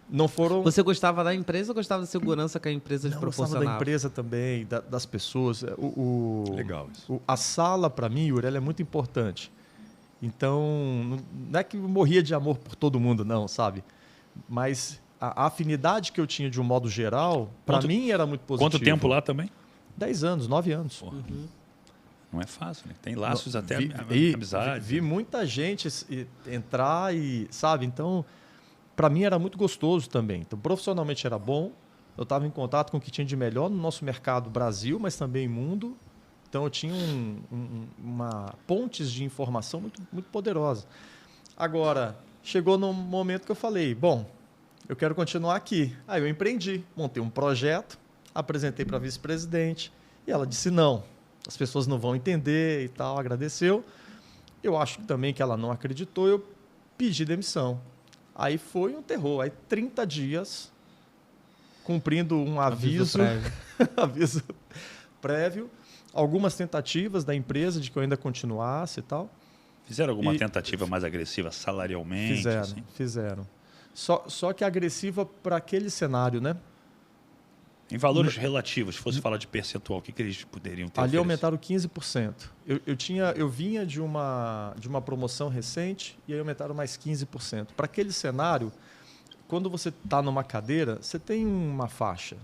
Não foram... Você gostava da empresa ou gostava da segurança que a empresa te Não, eu gostava da proporcionava? empresa também, das pessoas. Legal isso. A sala, para mim, Yuri, ela é muito importante. Então, não é que eu morria de amor por todo mundo, não, sabe? Mas a afinidade que eu tinha de um modo geral, para Quanto- mim era muito positivo. Quanto tempo lá também? 10 anos, 9 anos. Porra. Não é fácil, né? Tem laços até amizade. Vi muita gente entrar e, sabe? Então, para mim era muito gostoso também. Então, profissionalmente era bom. Eu estava em contato com o que tinha de melhor no nosso mercado Brasil, mas também mundo. Então, eu tinha uma pontes de informação muito, muito poderosa. Agora, chegou num momento que eu falei, bom, eu quero continuar aqui. Aí eu empreendi, montei um projeto, apresentei para a vice-presidente e ela disse não, as pessoas não vão entender e tal, agradeceu. Eu acho também que ela não acreditou, eu pedi demissão. Aí foi um terror, aí 30 dias cumprindo um aviso aviso prévio, algumas tentativas da empresa de que eu ainda continuasse e tal. Fizeram alguma tentativa mais agressiva salarialmente? Fizeram. Só que agressiva para aquele cenário, né? Em valores relativos, se fosse falar de percentual, o que eles poderiam ter Ali oferecido? aumentaram 15%. Eu vinha de uma promoção recente e aí aumentaram mais 15%. Para aquele cenário, quando você está numa cadeira, você tem uma faixa.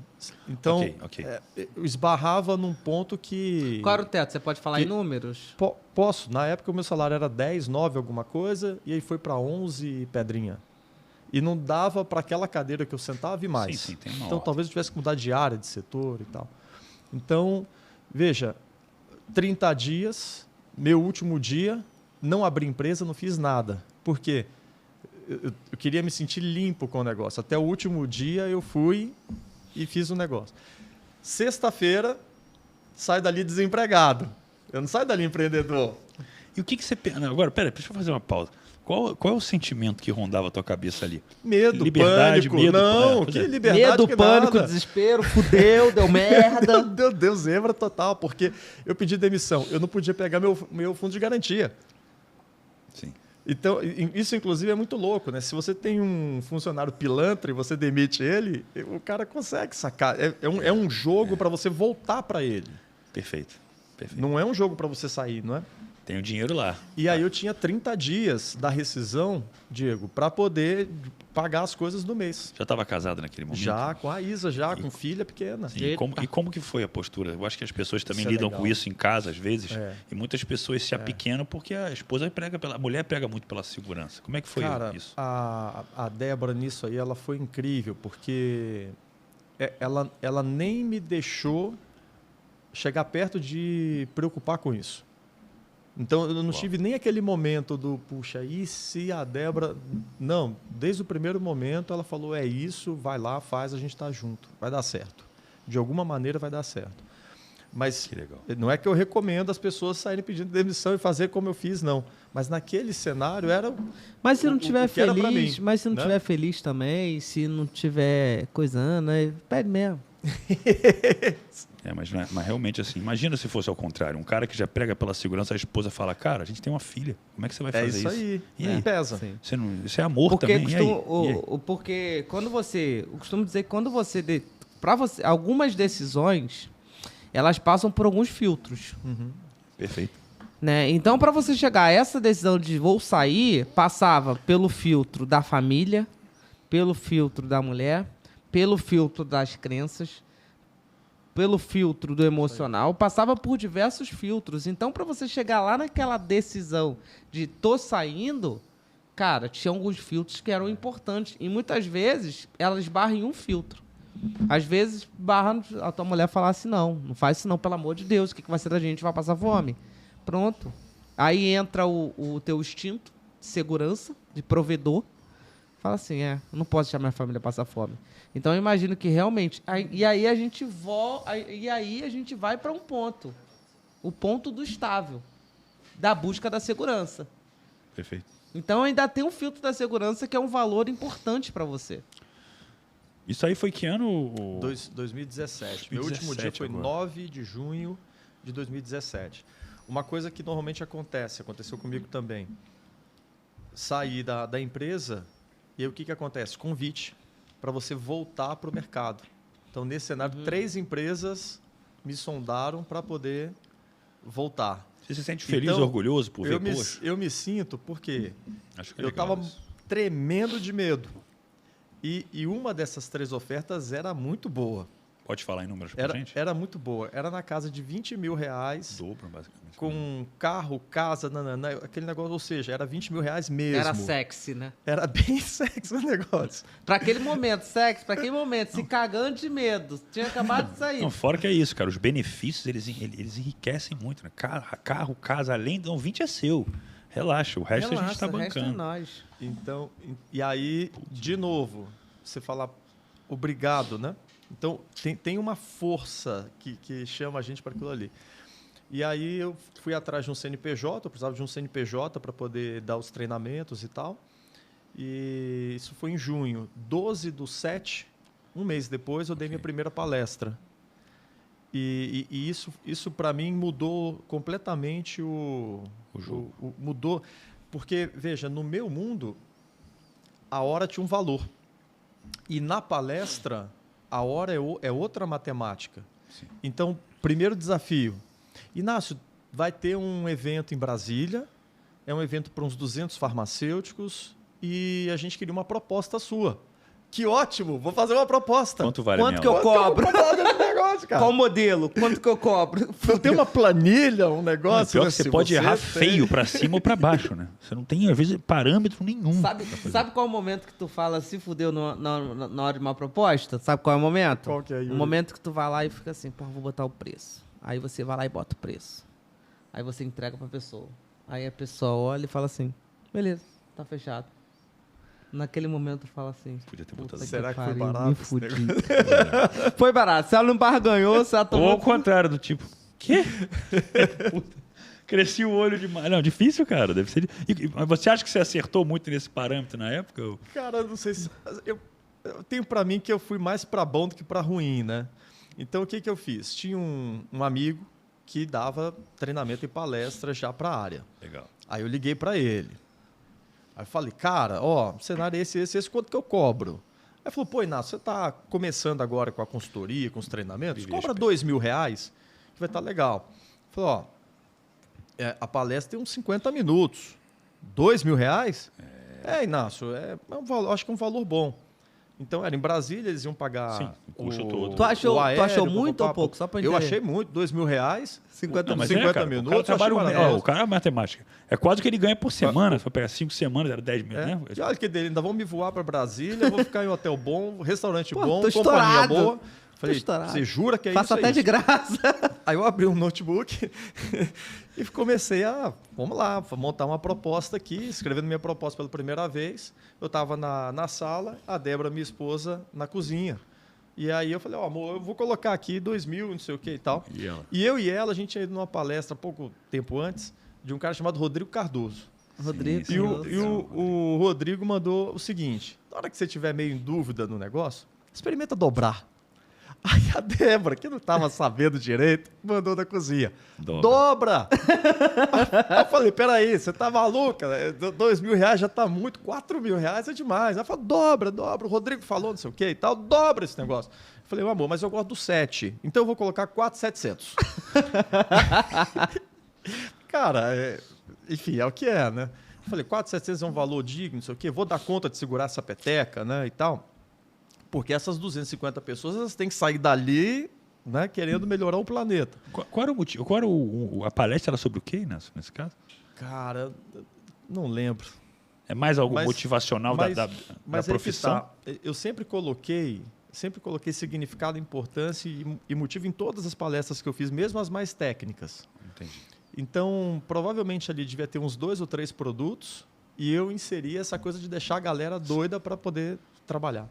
Então, Ok. Eu esbarrava num ponto que... Qual era o teto? Você pode falar em números? Posso. Na época, o meu salário era 10, 9 alguma coisa, e aí foi para 11 pedrinha. E não dava para aquela cadeira que eu sentava e mais. Sim, tem uma então, ordem. talvez eu tivesse que mudar de área, de setor e tal. Então, veja, 30 dias, meu último dia, não abri empresa, não fiz nada. Por quê? Eu queria me sentir limpo com o negócio. Até o último dia eu fui e fiz o negócio. Sexta-feira, saio dali desempregado. Eu não saio dali empreendedor. E o que você... Agora, deixa eu fazer uma pausa. Qual é o sentimento que rondava a tua cabeça ali? Medo, liberdade, pânico. Medo, não, que liberdade, medo, que pânico, nada. desespero, fudeu, deu merda. Meu Deus, zebra total, porque eu pedi demissão. Eu não podia pegar meu fundo de garantia. Sim. Então, isso inclusive é muito louco, né? Se você tem um funcionário pilantra e você demite ele, o cara consegue sacar. É um jogo para você voltar para ele. Perfeito. Não é um jogo para você sair, não é? Tem o dinheiro lá. E aí eu tinha 30 dias da rescisão, Diego, para poder pagar as coisas do mês. Já estava casado naquele momento? Já, com a Isa, com filha pequena. Sim, e como que foi a postura? Eu acho que as pessoas também Isso é lidam legal. com isso em casa, às vezes. É. E muitas pessoas se apequenam porque a esposa a mulher prega muito pela segurança. Como é que foi isso? A Débora nisso aí, ela foi incrível, porque ela nem me deixou chegar perto de preocupar com isso. Então, eu não tive nem aquele momento do, puxa, e se a Débora... Não, desde o primeiro momento ela falou, é isso, vai lá, faz, a gente está junto, vai dar certo. De alguma maneira vai dar certo. Mas Que legal. não é que eu recomendo as pessoas saírem pedindo demissão e fazer como eu fiz, não. Mas naquele cenário era... Mas se não tiver que era pra feliz, mim, mas se não né? tiver feliz também, se não tiver coisando, aí pede mesmo. Mas realmente assim, imagina se fosse ao contrário. Um cara que já prega pela segurança, a esposa fala, cara, a gente tem uma filha, como é que você vai fazer isso? É isso aí. E aí? Pesa. Sim. Isso é amor Porque também. E aí? porque quando você... Eu costumo dizer que quando você... Para você, algumas decisões, elas passam por alguns filtros. Perfeito. Né? Então, para você chegar a essa decisão de vou sair, passava pelo filtro da família, pelo filtro da mulher, pelo filtro das crenças, pelo filtro do emocional, passava por diversos filtros. Então, para você chegar lá naquela decisão de tô saindo, cara, tinha alguns filtros que eram importantes. E muitas vezes, elas esbarram em um filtro. Às vezes, barra a tua mulher falar assim, não faz isso não, pelo amor de Deus, o que vai ser da gente? Vai passar fome. Pronto. Aí entra o teu instinto de segurança, de provedor. Fala assim, eu não posso deixar minha família passar fome. Então, eu imagino que realmente... E aí a gente vai para um ponto. O ponto do estável. Da busca da segurança. Perfeito. Então, ainda tem um filtro da segurança que é um valor importante para você. Isso aí foi que ano? 2017. Meu último dia foi agora. 9 de junho de 2017. Uma coisa que normalmente aconteceu comigo também. Saí da empresa e aí o que acontece? Convite para você voltar para o mercado. Então, nesse cenário, 3 empresas me sondaram para poder voltar. Você se sente feliz, Então, orgulhoso por ver, poxa? Eu me sinto porque Acho que eu legal estava isso. tremendo de medo. E uma dessas 3 ofertas era muito boa. Pode falar em números pra gente? Era muito boa. Era na casa de R$20 mil. Dobro, basicamente. Com carro, casa, nananã, aquele negócio. Ou seja, era R$20 mil mesmo. Era sexy, né? Era bem sexy o negócio. Pra aquele momento, sexy, pra aquele momento, se cagando de medo. Tinha acabado de sair. Não, fora que é isso, cara. Os benefícios, eles enriquecem muito, né? Carro, casa, além... Não, 20 é seu. Relaxa, o resto a gente tá o resto é bancando. nós. Então, e aí, de novo, você fala obrigado, né? Então, tem uma força que chama a gente para aquilo ali. E aí eu fui atrás de um CNPJ, eu precisava de um CNPJ para poder dar os treinamentos e tal. E isso foi em junho. 12/7, um mês depois, eu dei minha primeira palestra. E isso para mim mudou completamente o jogo. Mudou, porque, veja, no meu mundo, a hora tinha um valor. E na palestra, a hora é outra matemática. Sim. Então, primeiro desafio. Inácio, vai ter um evento em Brasília, é um evento para uns 200 farmacêuticos e a gente queria uma proposta sua. Que ótimo, vou fazer uma proposta. Quanto vale Quanto a que eu cobro? Negócio, cara. Qual modelo? Quanto que eu cobro? Eu tenho uma planilha, um negócio. Pior né? que você Se pode errar tem- feio pra cima ou pra baixo, né? Você não tem, às vezes, parâmetro nenhum. Sabe qual é o momento que tu fala se fudeu na hora de uma proposta? Sabe qual é o momento? Qual que é, Yuri? O momento que tu vai lá e fica assim, pô, vou botar o preço. Aí você vai lá e bota o preço. Aí você entrega pra pessoa. Aí a pessoa olha e fala assim, beleza, tá fechado. Naquele momento tu fala assim, Podia ter puta botado. Será que foi pariu, barato me esse fudi. negócio? Foi barato. Se ela não barganhou, se ela Ou tomou... ao contrário, do tipo, quê? Puta. Cresci o olho demais. Não, difícil, cara. Deve ser. Mas você acha que você acertou muito nesse parâmetro na época? Cara, eu não sei se... Eu tenho pra mim que eu fui mais pra bom do que pra ruim, né? Então, o que eu fiz? Tinha um amigo que dava treinamento e palestra já pra área. Legal. Aí eu liguei pra ele. Aí eu falei, cara, ó, o cenário é esse, quanto que eu cobro? Aí ele falou, pô, Inácio, você tá começando agora com a consultoria, com os treinamentos, Viver cobra a R$2 mil, que vai estar legal. Ele falou, ó, a palestra tem uns 50 minutos. R$2 mil? Inácio, um valor, acho que é um valor bom. Então, era em Brasília, eles iam pagar Sim, o custo todo. Tu achou aéreo, muito ou papapá. pouco? Só pra Eu entender. achei muito, R$2 mil. 50 Não, mas 50 cara, minutos, O cara, trabalha eu achei maravilhoso. o cara é matemática. É quase o que ele ganha por semana. Se for pegar 5 semanas, era 10 mil, né? E olha que dele, ainda vão me voar para Brasília, eu vou ficar em um hotel bom, restaurante Pô, bom, tô companhia estourado. boa. Falei, estourado. você jura que é Faço isso? até é de isso? graça. Aí eu abri um notebook e comecei vamos lá, montar uma proposta aqui, escrevendo minha proposta pela primeira vez. Eu estava na sala, a Débora, minha esposa, na cozinha. E aí eu falei, ó, amor, eu vou colocar aqui 2 mil, não sei o que e tal. E ela? E eu e ela, a gente tinha ido numa palestra pouco tempo antes, de um cara chamado Rodrigo Cardoso. Rodrigo. Sim, E sim. o Rodrigo mandou o seguinte: na hora que você estiver meio em dúvida no negócio, experimenta dobrar. Aí a Débora, que não estava sabendo direito, mandou da cozinha. Dobra! Aí eu falei, peraí, você tá maluca? R$2 mil já tá muito, R$4 mil é demais. Ela falou, dobra. O Rodrigo falou não sei o que e tal, dobra esse negócio. Eu falei, amor, mas eu gosto do 7, então eu vou colocar 4.700. Cara, enfim, é o que é, né? Eu falei, 4.700 é um valor digno, não sei o quê, vou dar conta de segurar essa peteca, né, e tal. Porque essas 250 pessoas, elas têm que sair dali, né, querendo melhorar o planeta. Qual era o motivo? Qual era a palestra era sobre o quê, Inácio, nesse caso? Cara, não lembro. É mais algo Mas- motivacional mas- da Mas profissão? aí que tá. Eu sempre coloquei significado, importância e motivo em todas as palestras que eu fiz, mesmo as mais técnicas. Entendi. Então, provavelmente ali devia ter uns 2 ou 3 produtos e eu inseri essa coisa de deixar a galera doida para poder trabalhar.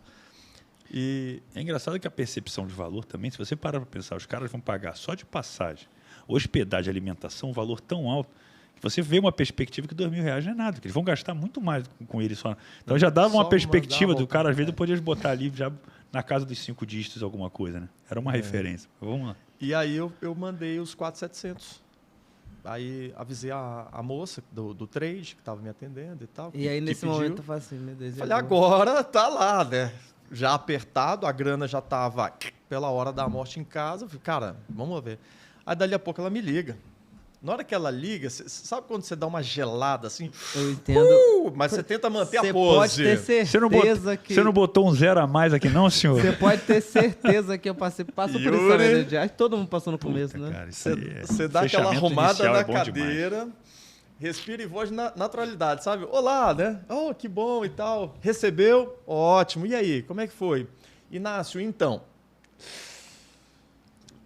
E É engraçado que a percepção de valor também, se você parar para pensar, os caras vão pagar só de passagem, hospedagem, alimentação, um valor tão alto, que você vê uma perspectiva que R$2 mil não é nada, que eles vão gastar muito mais com ele só. Então já dava Só uma perspectiva mandar do cara, às vezes voltar, podia botar ali já na casa dos 5 dígitos alguma coisa, né? Era uma referência. Vamos lá. E aí eu mandei os 4.700. Aí avisei a moça do trade que estava me atendendo e tal. E aí, que nesse pediu. momento, eu falei assim, meu Deus. Falei, agora tá lá, né? Já apertado, a grana já tava pela hora da morte em casa. Eu falei, cara, vamos ver. Aí dali a pouco ela me liga. Na hora que ela liga, sabe quando você dá uma gelada assim? Eu entendo. Mas você tenta manter a Você pose. pode ter certeza que... Você não botou um 0 a mais aqui não, senhor? Você pode ter certeza que eu passo por isso também, né? Todo mundo passou no começo, né? Cara, isso aí Você dá aquela arrumada inicial na é bom cadeira, demais. respira e voz na naturalidade, sabe? Olá, né? Oh, que bom e tal. Recebeu? Ótimo. E aí, como é que foi? Inácio, então...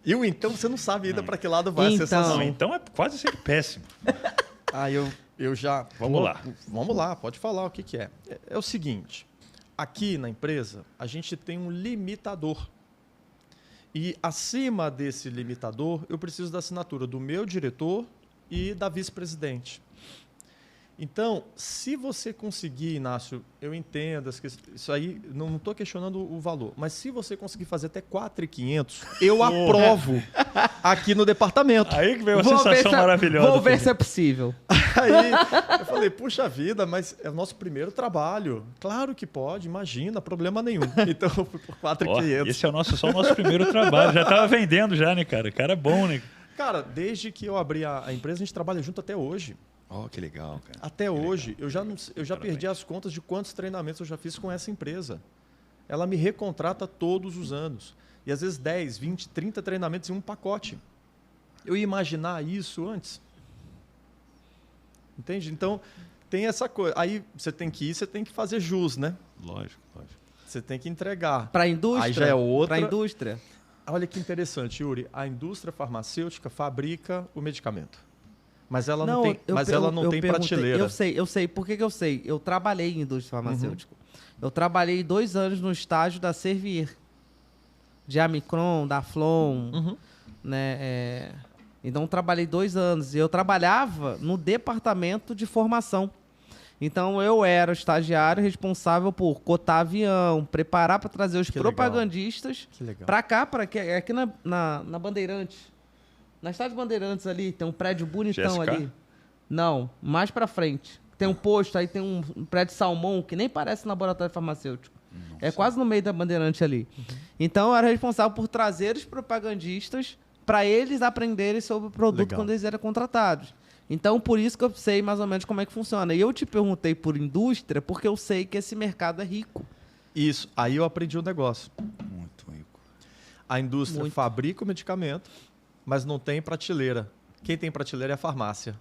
E o então você não sabe ainda para que lado vai a sensação. Não, então é quase sempre péssimo. Aí eu já... Vamos lá. Vamos lá, pode falar o que é. É o seguinte, aqui na empresa a gente tem um limitador. E acima desse limitador eu preciso da assinatura do meu diretor e da vice-presidente. Então, se você conseguir, Inácio, eu entendo, isso aí, não estou questionando o valor, mas se você conseguir fazer até 4.500, eu aprovo aqui no departamento. Aí que veio uma sensação maravilhosa. Vou ver se é possível. Aí eu falei, puxa vida, mas é o nosso primeiro trabalho. Claro que pode, imagina, problema nenhum. Então eu fui por 4.500. Esse é só o nosso primeiro trabalho. Já estava vendendo já, né, cara? O cara é bom, né? Cara, desde que eu abri a empresa, a gente trabalha junto até hoje. Oh, que legal, cara. Até hoje, eu já perdi as contas de quantos treinamentos eu já fiz com essa empresa. Ela me recontrata todos os anos. E às vezes 10, 20, 30 treinamentos em um pacote. Eu ia imaginar isso antes. Entende? Então, tem essa coisa. Aí você tem que ir, você tem que fazer jus, né? Lógico. Você tem que entregar. Para a indústria? Aí já é outra. Para a indústria? Olha que interessante, Yuri. A indústria farmacêutica fabrica o medicamento. Mas ela não tem prateleira. Eu sei. Por que eu sei? Eu trabalhei em indústria farmacêutica. Eu trabalhei 2 anos no estágio da Servir. De Amicron, da Flon. Né? Então, trabalhei 2 anos. E eu trabalhava no departamento de formação. Então, eu era o estagiário responsável por cotar avião, preparar para trazer os propagandistas para cá, aqui na Bandeirantes. Na Estádio Bandeirantes ali, tem um prédio bonitão ali. Não, mais pra frente. Tem um posto, aí tem um prédio Salmão, que nem parece laboratório farmacêutico. É quase no meio da Bandeirante ali. Então, eu era responsável por trazer os propagandistas para eles aprenderem sobre o produto quando eles eram contratados. Então, por isso que eu sei mais ou menos como é que funciona. E eu te perguntei por indústria, porque eu sei que esse mercado é rico. Isso. Aí eu aprendi um negócio. Muito rico. A indústria fabrica o medicamento, mas não tem prateleira. Quem tem prateleira é a farmácia.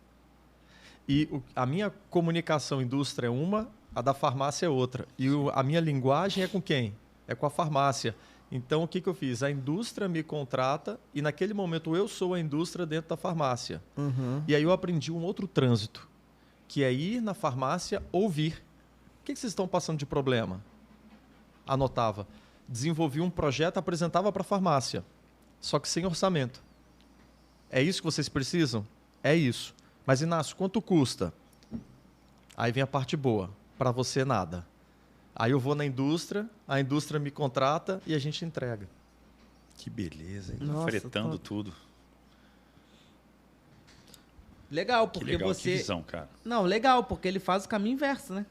E a minha comunicação indústria é uma, a da farmácia é outra. E a minha linguagem é com quem? É com a farmácia. Então, o que eu fiz? A indústria me contrata e, naquele momento, eu sou a indústria dentro da farmácia. E aí eu aprendi um outro trânsito, que é ir na farmácia ouvir. O que vocês estão passando de problema? Anotava. Desenvolvi um projeto, apresentava para a farmácia, só que sem orçamento. É isso que vocês precisam? É isso. Mas, Inácio, quanto custa? Aí vem a parte boa. Para você, nada. Aí eu vou na indústria, a indústria me contrata e a gente entrega. Que beleza, hein? Nossa, fretando tudo. Legal, porque que legal, você... Que visão, cara. Não, legal, porque ele faz o caminho inverso, né?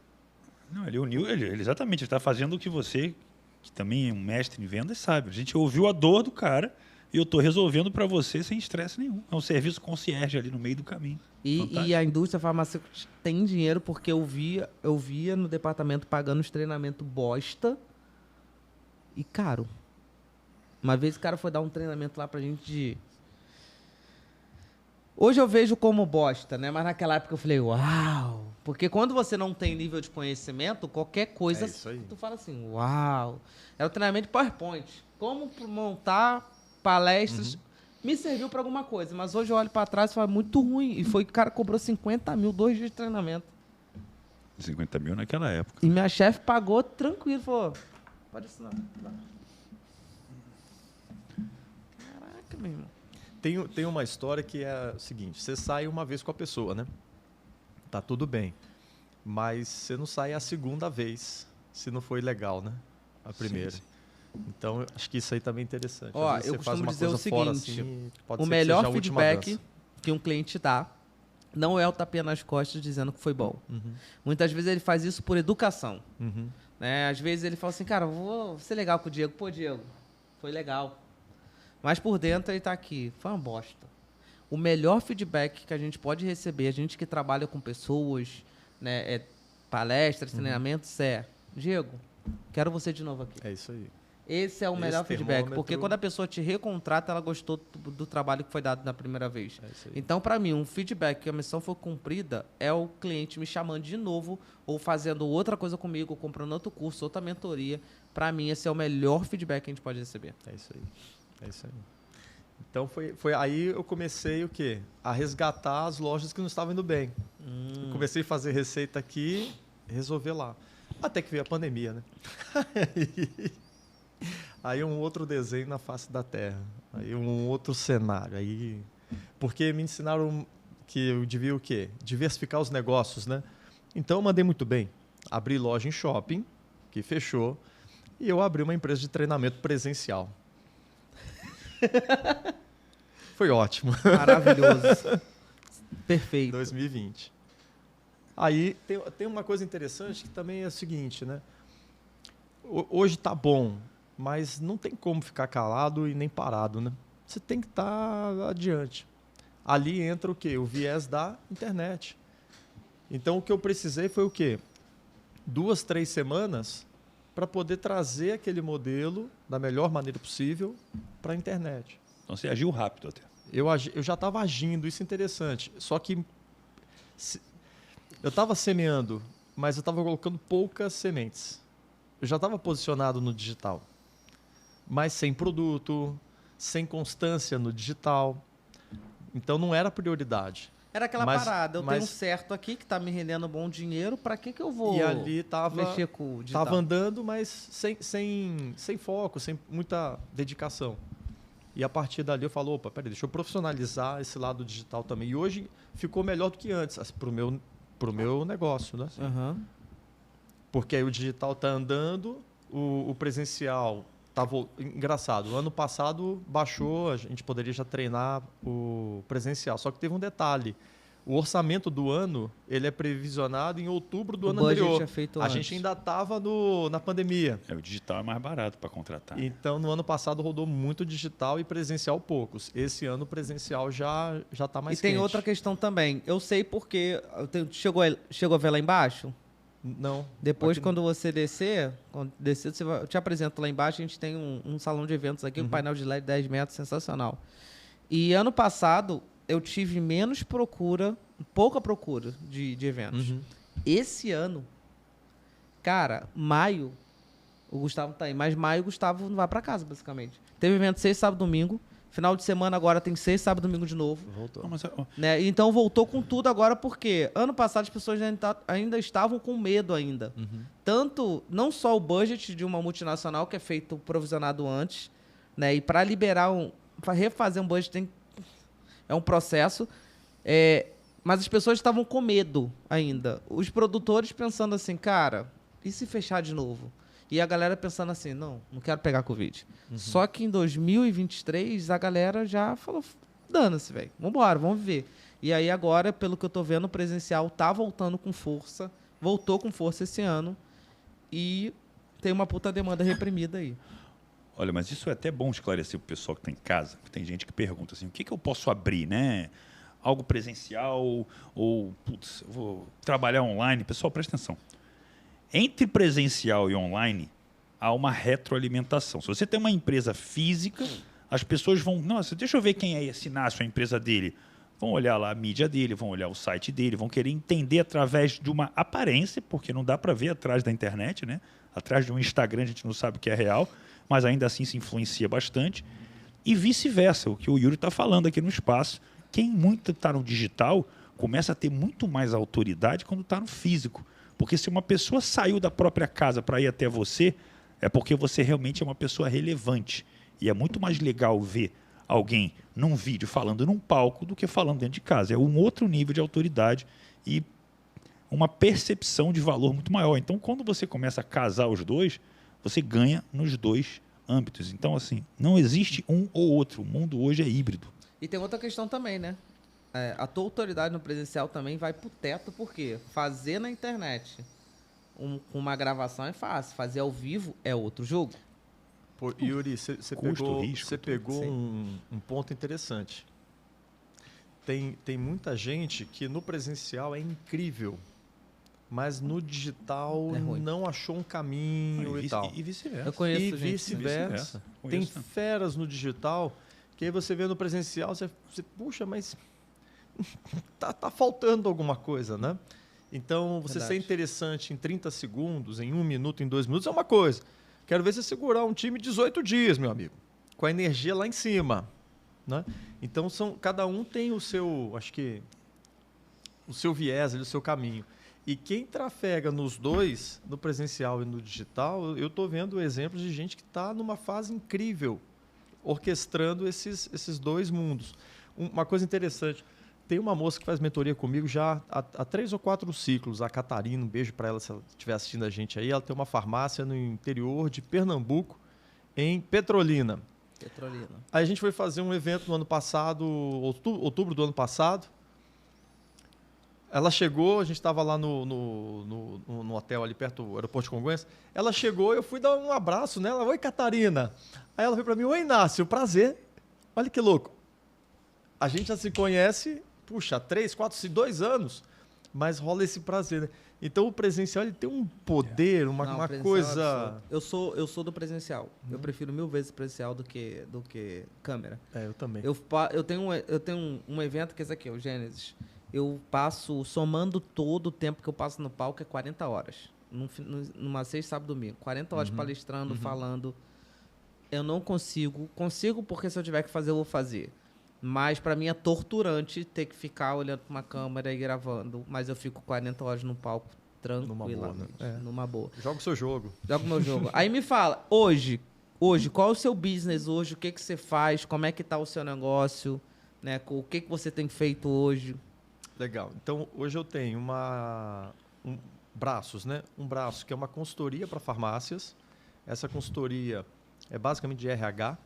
Não, ele uniu, exatamente, ele está fazendo o que você, que também é um mestre em vendas, sabe. A gente ouviu a dor do cara e eu estou resolvendo para você sem estresse nenhum. É um serviço concierge ali no meio do caminho. E a indústria farmacêutica tem dinheiro porque eu via no departamento pagando os treinamentos bosta e caro. Uma vez o cara foi dar um treinamento lá pra gente de... Hoje eu vejo como bosta, né? Mas naquela época eu falei, uau! Porque quando você não tem nível de conhecimento, qualquer coisa, tu fala assim, uau! É o treinamento de PowerPoint. Como montar palestras... Me serviu para alguma coisa, mas hoje eu olho para trás e falo, muito ruim. E foi que o cara cobrou 50 mil, 2 dias de treinamento. 50 mil naquela época. E minha chefe pagou tranquilo, falou, pode assinar. Caraca, meu irmão. Tem uma história que é o seguinte, você sai uma vez com a pessoa, né? Tá tudo bem. Mas você não sai a segunda vez, se não foi legal, né? A primeira. Sim. Então, acho que isso aí também é interessante. Ó, eu costumo dizer o seguinte, o melhor feedback que um cliente dá não é o tapinha nas costas dizendo que foi bom. Muitas vezes ele faz isso por educação. Né? Às vezes ele fala assim, cara, vou ser legal com o Diego. Pô, Diego, foi legal. Mas por dentro ele tá aqui, foi uma bosta. o melhor feedback que a gente pode receber, a gente que trabalha com pessoas, né, palestras, treinamentos, Diego, quero você de novo aqui. É isso aí. Esse é o melhor feedback, termômetro... porque quando a pessoa te recontrata, ela gostou do trabalho que foi dado na primeira vez. É isso aí. Então, para mim, um feedback que a missão foi cumprida é o cliente me chamando de novo ou fazendo outra coisa comigo, ou comprando outro curso, outra mentoria. Para mim, esse é o melhor feedback que a gente pode receber. É isso aí. É isso aí. Então, foi aí eu comecei o quê? A resgatar as lojas que não estavam indo bem. Eu comecei a fazer receita aqui, resolver lá. Até que veio a pandemia, né? Aí um outro desenho na face da Terra. Aí um outro cenário. Aí... Porque me ensinaram que eu devia o quê? Diversificar os negócios, né? Então eu mandei muito bem. Abri loja em shopping, que fechou, e eu abri uma empresa de treinamento presencial. Foi ótimo. Maravilhoso. Perfeito. 2020. Aí tem uma coisa interessante que também é o seguinte, né? Hoje tá bom, mas não tem como ficar calado e nem parado, né? Você tem que estar adiante. Ali entra o quê? O viés da internet. Então o que eu precisei foi o quê? 2, 3 semanas para poder trazer aquele modelo da melhor maneira possível para a internet. Então você agiu rápido até. Eu já estava agindo, isso é interessante. Só que eu estava semeando, mas eu estava colocando poucas sementes. Eu já estava posicionado no digital, mas sem produto, sem constância no digital. Então não era prioridade. Era aquela parada, eu tenho um certo aqui que está me rendendo bom dinheiro, para que eu vou e ali mexer com o digital? Estava andando, mas sem foco, sem muita dedicação. E a partir dali eu falo, opa, peraí, deixa eu profissionalizar esse lado digital também. E hoje ficou melhor do que antes, pro meu negócio, né? Uhum. Porque aí o digital está andando, o presencial está... Engraçado, ano passado baixou, a gente poderia já treinar o presencial. Só que teve um detalhe. O orçamento do ano ele é previsionado em outubro do ano anterior. É feito a antes. gente ainda estava na pandemia. O digital é mais barato para contratar. Então, no ano passado rodou muito digital e presencial poucos. Esse ano o presencial já está mais quente. E tem outra questão também. Eu sei porque... Chegou a ver lá embaixo? Não. Depois, quando você descer, eu te apresento lá embaixo. A gente tem um salão de eventos aqui, um painel de LED 10 metros, sensacional. E ano passado, eu tive menos procura, pouca procura de eventos. Esse ano, cara, maio, o Gustavo tá aí, mas maio o Gustavo não vai para casa, basicamente. Teve evento sexta, sábado, domingo. Final de semana agora tem sexta, sábado, domingo de novo. Voltou. Né? Então voltou com tudo agora, porque ano passado as pessoas ainda estavam com medo ainda. Tanto, não só o budget de uma multinacional, que é feito provisionado antes, né? E para liberar para refazer um budget é um processo, mas as pessoas estavam com medo ainda. Os produtores pensando assim, cara, e se fechar de novo? E a galera pensando assim, não quero pegar Covid. Só que em 2023, a galera já falou, dana-se, velho, vambora, vamos viver. E aí agora, pelo que eu tô vendo, o presencial tá voltando com força, voltou com força esse ano, e tem uma puta demanda reprimida aí. Olha, mas isso é até bom esclarecer para o pessoal que está em casa, que tem gente que pergunta assim, o que eu posso abrir, né? Algo presencial ou, putz, eu vou trabalhar online. Pessoal, presta atenção. Entre presencial e online, há uma retroalimentação. Se você tem uma empresa física, as pessoas vão... Nossa, deixa eu ver quem é esse Inácio, a empresa dele. Vão olhar lá a mídia dele, vão olhar o site dele, vão querer entender através de uma aparência, porque não dá para ver atrás da internet, né? Atrás de um Instagram a gente não sabe o que é real, mas ainda assim se influencia bastante. E vice-versa, o que o Yuri está falando aqui no espaço. Quem muito está no digital começa a ter muito mais autoridade quando está no físico. Porque se uma pessoa saiu da própria casa para ir até você, é porque você realmente é uma pessoa relevante. E é muito mais legal ver alguém num vídeo falando num palco do que falando dentro de casa. É um outro nível de autoridade e uma percepção de valor muito maior. Então, quando você começa a casar os dois, você ganha nos dois âmbitos. Então, assim, não existe um ou outro. O mundo hoje é híbrido. E tem outra questão também, né? A tua autoridade no presencial também vai pro teto, porque fazer na internet uma gravação é fácil, fazer ao vivo é outro jogo. Pô, Yuri, você pegou um ponto interessante. tem muita gente que no presencial é incrível, mas no digital É ruim. não achou um caminho e tal. E vice-versa. Eu conheço E gente. vice-versa. Tem Conheço, né? feras no digital que aí você vê no presencial, você puxa, mas tá faltando alguma coisa, né? Então, você Verdade. ser interessante em 30 segundos, em 1 minuto, em 2 minutos, é uma coisa. Quero ver você segurar um time 18 dias, meu amigo, com a energia lá em cima, né? Então, cada um tem o seu, acho que, o seu viés, o seu caminho. E quem trafega nos dois, no presencial e no digital, eu estou vendo exemplos de gente que está numa fase incrível, orquestrando esses dois mundos. Uma coisa interessante, tem uma moça que faz mentoria comigo já há 3 ou 4 ciclos, a Catarina, um beijo para ela se ela estiver assistindo a gente aí. Ela tem uma farmácia no interior de Pernambuco, em Petrolina. Petrolina. Aí a gente foi fazer um evento no ano passado, outubro do ano passado. Ela chegou, a gente estava lá no hotel ali perto do aeroporto de Congonhas. Ela chegou, eu fui dar um abraço nela. Oi, Catarina. Aí ela veio para mim, oi, Inácio, prazer. Olha que louco. A gente já se conhece, puxa, 3, 4, 2 anos, mas rola esse prazer, né? Então o presencial ele tem um poder, Não, uma presencial é coisa. absurdo. Eu sou do presencial. Eu prefiro 1000 vezes presencial do que câmera. É, eu também. Eu tenho um evento que é esse aqui, o Gênesis. Eu passo, somando todo o tempo que eu passo no palco, é 40 horas. Numa sexta, sábado e domingo. 40 horas palestrando, falando. Eu não consigo. Consigo porque se eu tiver que fazer, eu vou fazer. Mas pra mim é torturante ter que ficar olhando pra uma câmera e gravando. Mas eu fico 40 horas no palco tranquilamente. Numa boa. Joga o seu jogo. Joga o meu jogo. Aí me fala, hoje, qual é o seu business hoje? O que você faz? Como é que tá o seu negócio? Né? O que você tem feito hoje? Legal. Então, hoje eu tenho braços, né? Um braço que é uma consultoria para farmácias. Essa consultoria é basicamente de RH.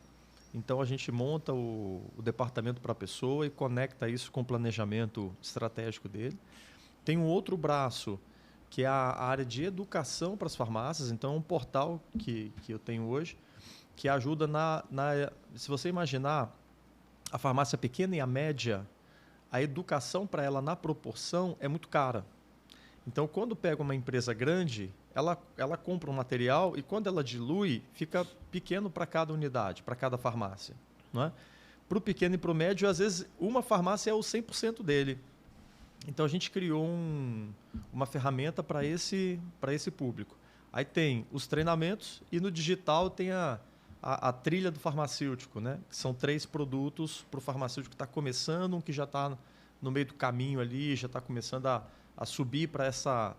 Então, a gente monta o departamento para a pessoa e conecta isso com o planejamento estratégico dele. Tem um outro braço, que é a área de educação para as farmácias. Então, é um portal que eu tenho hoje, que ajuda se você imaginar a farmácia pequena e a média, a educação para ela na proporção é muito cara. Então, quando pega uma empresa grande, ela compra um material e quando ela dilui, fica pequeno para cada unidade, para cada farmácia. Não é? Para o pequeno e para o médio, às vezes, uma farmácia é o 100% dele. Então, a gente criou uma ferramenta para esse público. Aí tem os treinamentos e no digital tem a trilha do farmacêutico, né? Que são 3 produtos para o farmacêutico que está começando, um que já está no meio do caminho ali, já está começando a subir para essa,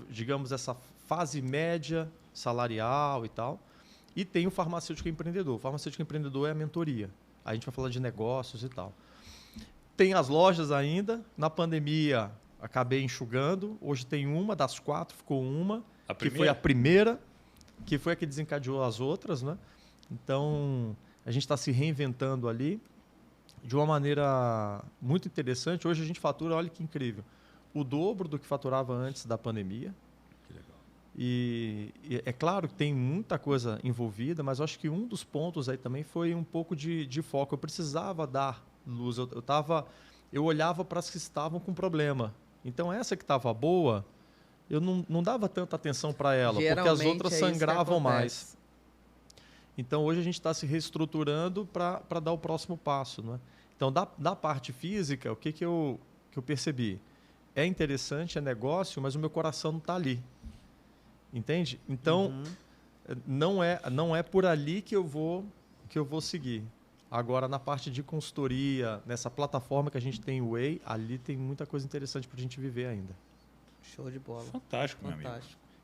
digamos, essa fase média salarial e tal. E tem o farmacêutico empreendedor. O farmacêutico empreendedor é a mentoria. Aí a gente vai falar de negócios e tal. Tem as lojas ainda. Na pandemia, acabei enxugando. Hoje tem uma, das 4 ficou uma, que foi a primeira, que foi a que desencadeou as outras, né? Então, a gente está se reinventando ali de uma maneira muito interessante. Hoje a gente fatura, olha que incrível, o dobro do que faturava antes da pandemia. Que legal. E é claro que tem muita coisa envolvida, mas eu acho que um dos pontos aí também foi um pouco de foco. Eu precisava dar luz. Eu olhava para as que estavam com problema. Então, essa que estava boa, eu não dava tanta atenção para ela, porque as outras sangravam mais. Então, hoje a gente está se reestruturando para dar o próximo passo, né? Então, da parte física, o que eu percebi? É interessante, é negócio, mas o meu coração não está ali. Entende? Então, não é por ali que eu vou seguir. Agora, na parte de consultoria, nessa plataforma que a gente tem, o Way, ali tem muita coisa interessante para a gente viver ainda. Show de bola. Fantástico, meu amigo.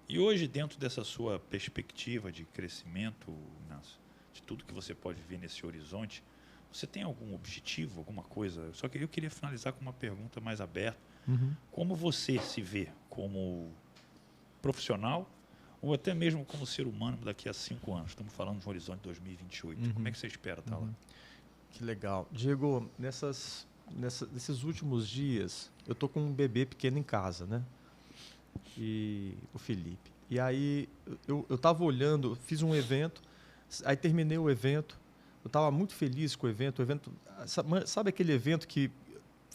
E hoje, dentro dessa sua perspectiva de crescimento, Inácio, de tudo que você pode ver nesse horizonte, você tem algum objetivo, alguma coisa? Eu queria finalizar com uma pergunta mais aberta. Como você se vê como profissional ou até mesmo como ser humano daqui a 5 anos? Estamos falando de um horizonte de 2028. Como é que você espera estar lá? Que legal. Diego, nesses últimos dias, eu tô com um bebê pequeno em casa, né? E o Felipe. E aí eu estava olhando, fiz um evento, aí terminei o evento, eu estava muito feliz com o evento. Sabe aquele evento que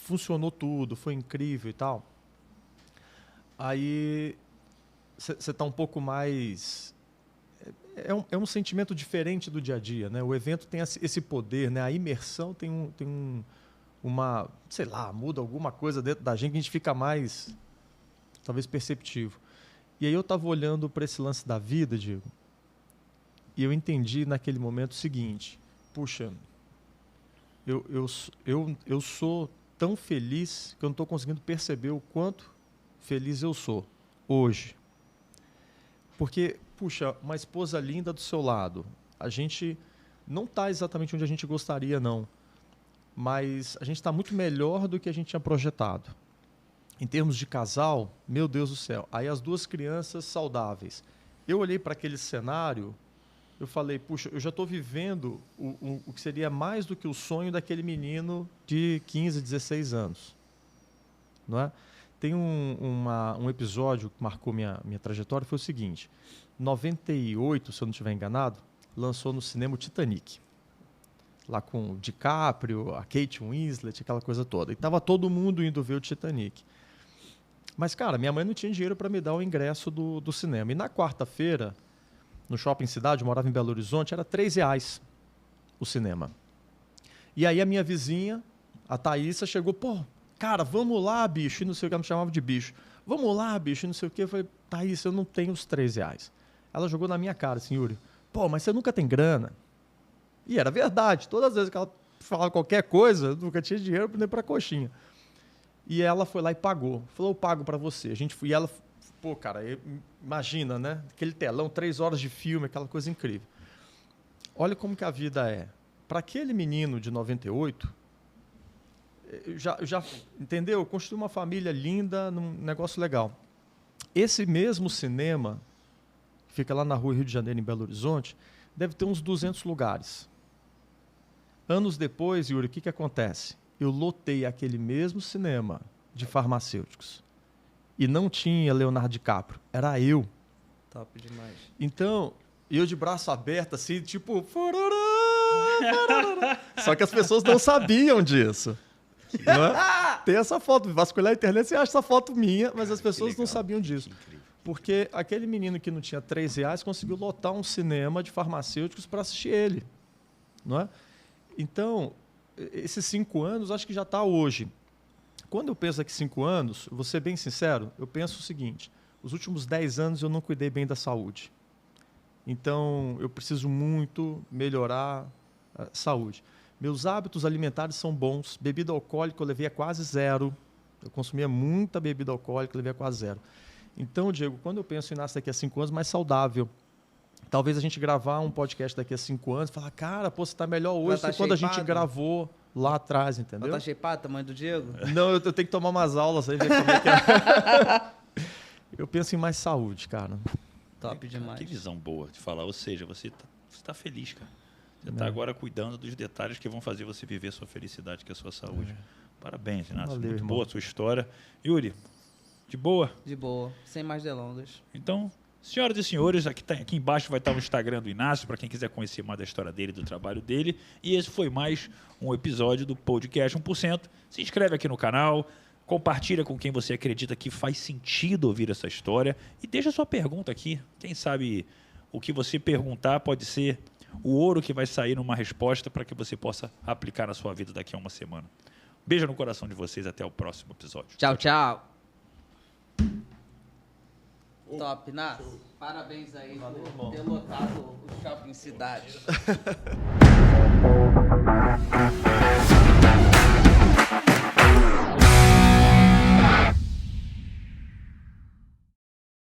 funcionou tudo, foi incrível e tal. Aí você está um pouco mais... É um sentimento diferente do dia a dia, né? O evento tem esse poder, né? A imersão tem uma... Sei lá, muda alguma coisa dentro da gente que a gente fica mais, talvez, perceptivo. E aí eu estava olhando para esse lance da vida, Diego, e eu entendi naquele momento o seguinte: puxa, eu sou tão feliz que eu não estou conseguindo perceber o quanto feliz eu sou hoje. Porque, puxa, uma esposa linda do seu lado, a gente não está exatamente onde a gente gostaria, não. Mas a gente está muito melhor do que a gente tinha projetado. Em termos de casal, meu Deus do céu. Aí as 2 crianças saudáveis. Eu olhei para aquele cenário, eu falei, puxa, eu já estou vivendo o que seria mais do que o sonho daquele menino de 15, 16 anos. Não é? Tem um episódio que marcou minha trajetória, foi o seguinte: em 98, se eu não estiver enganado, lançou no cinema o Titanic. Lá com o DiCaprio, a Kate Winslet, aquela coisa toda. E estava todo mundo indo ver o Titanic. Mas, cara, minha mãe não tinha dinheiro para me dar o ingresso do cinema. E na quarta-feira, no Shopping Cidade, eu morava em Belo Horizonte, era R$3 o cinema. E aí a minha vizinha, a Thaísa, chegou, pô, cara, vamos lá, bicho, e não sei o que, ela me chamava de bicho. Vamos lá, bicho, e não sei o que. Eu falei, Thaísa, eu não tenho os R$3. Ela jogou na minha cara, assim, Yuri, pô, mas você nunca tem grana. E era verdade, todas as vezes que ela falava qualquer coisa, eu nunca tinha dinheiro nem para coxinha. E ela foi lá e pagou. Falou, eu pago para você. A gente foi, e ela, pô, cara, imagina, né? Aquele telão, 3 horas de filme, aquela coisa incrível. Olha como que a vida é. Para aquele menino de 98, já entendeu? Eu construí uma família linda, num negócio legal. Esse mesmo cinema, que fica lá na rua Rio de Janeiro, em Belo Horizonte, deve ter uns 200 lugares. Anos depois, Yuri, o que acontece? Eu lotei aquele mesmo cinema de farmacêuticos. E não tinha Leonardo DiCaprio, era eu. Top demais. Então, eu de braço aberto, assim, tipo... Só que as pessoas não sabiam disso. Não é? Tem essa foto, vasculhar a internet, você acha essa foto minha, mas as pessoas não sabiam disso. Porque aquele menino que não tinha R$3 conseguiu lotar um cinema de farmacêuticos para assistir ele. Não é? Então, esses 5 anos, acho que já está hoje. Quando eu penso aqui 5 anos, vou ser bem sincero, eu penso o seguinte: os últimos 10 anos eu não cuidei bem da saúde. Então, eu preciso muito melhorar a saúde. Meus hábitos alimentares são bons. Bebida alcoólica eu levei a quase 0. Eu consumia muita bebida alcoólica, eu levei a quase 0. Então, Diego, quando eu penso em nascer daqui a 5 anos, mais saudável. Talvez a gente gravar um podcast daqui a 5 anos e falar, cara, pô, você está melhor hoje do que quando a gente gravou lá atrás, entendeu? Ela tá shapeado, tamanho do Diego? Não, eu tenho que tomar umas aulas aí, ver como é que é. Eu penso em mais saúde, cara. Top demais. Que visão boa de falar. Ou seja, você tá feliz, cara. Você está agora cuidando dos detalhes que vão fazer você viver a sua felicidade, que é a sua saúde. Parabéns, Inácio. Valeu, muito irmão. boa a sua história. Yuri, de boa? De boa, sem mais delongas. Então, senhoras e senhores, aqui embaixo vai estar o Instagram do Inácio, para quem quiser conhecer mais da história dele, do trabalho dele. E esse foi mais um episódio do Podcast 1%. Se inscreve aqui no canal, compartilha com quem você acredita que faz sentido ouvir essa história e deixa sua pergunta aqui. Quem sabe o que você perguntar pode ser o ouro que vai sair numa resposta para que você possa aplicar na sua vida daqui a uma semana. Beijo no coração de vocês, até o próximo episódio. Tchau, tchau. Top, Inácio. Parabéns aí por ter lotado o Shopping Cidade.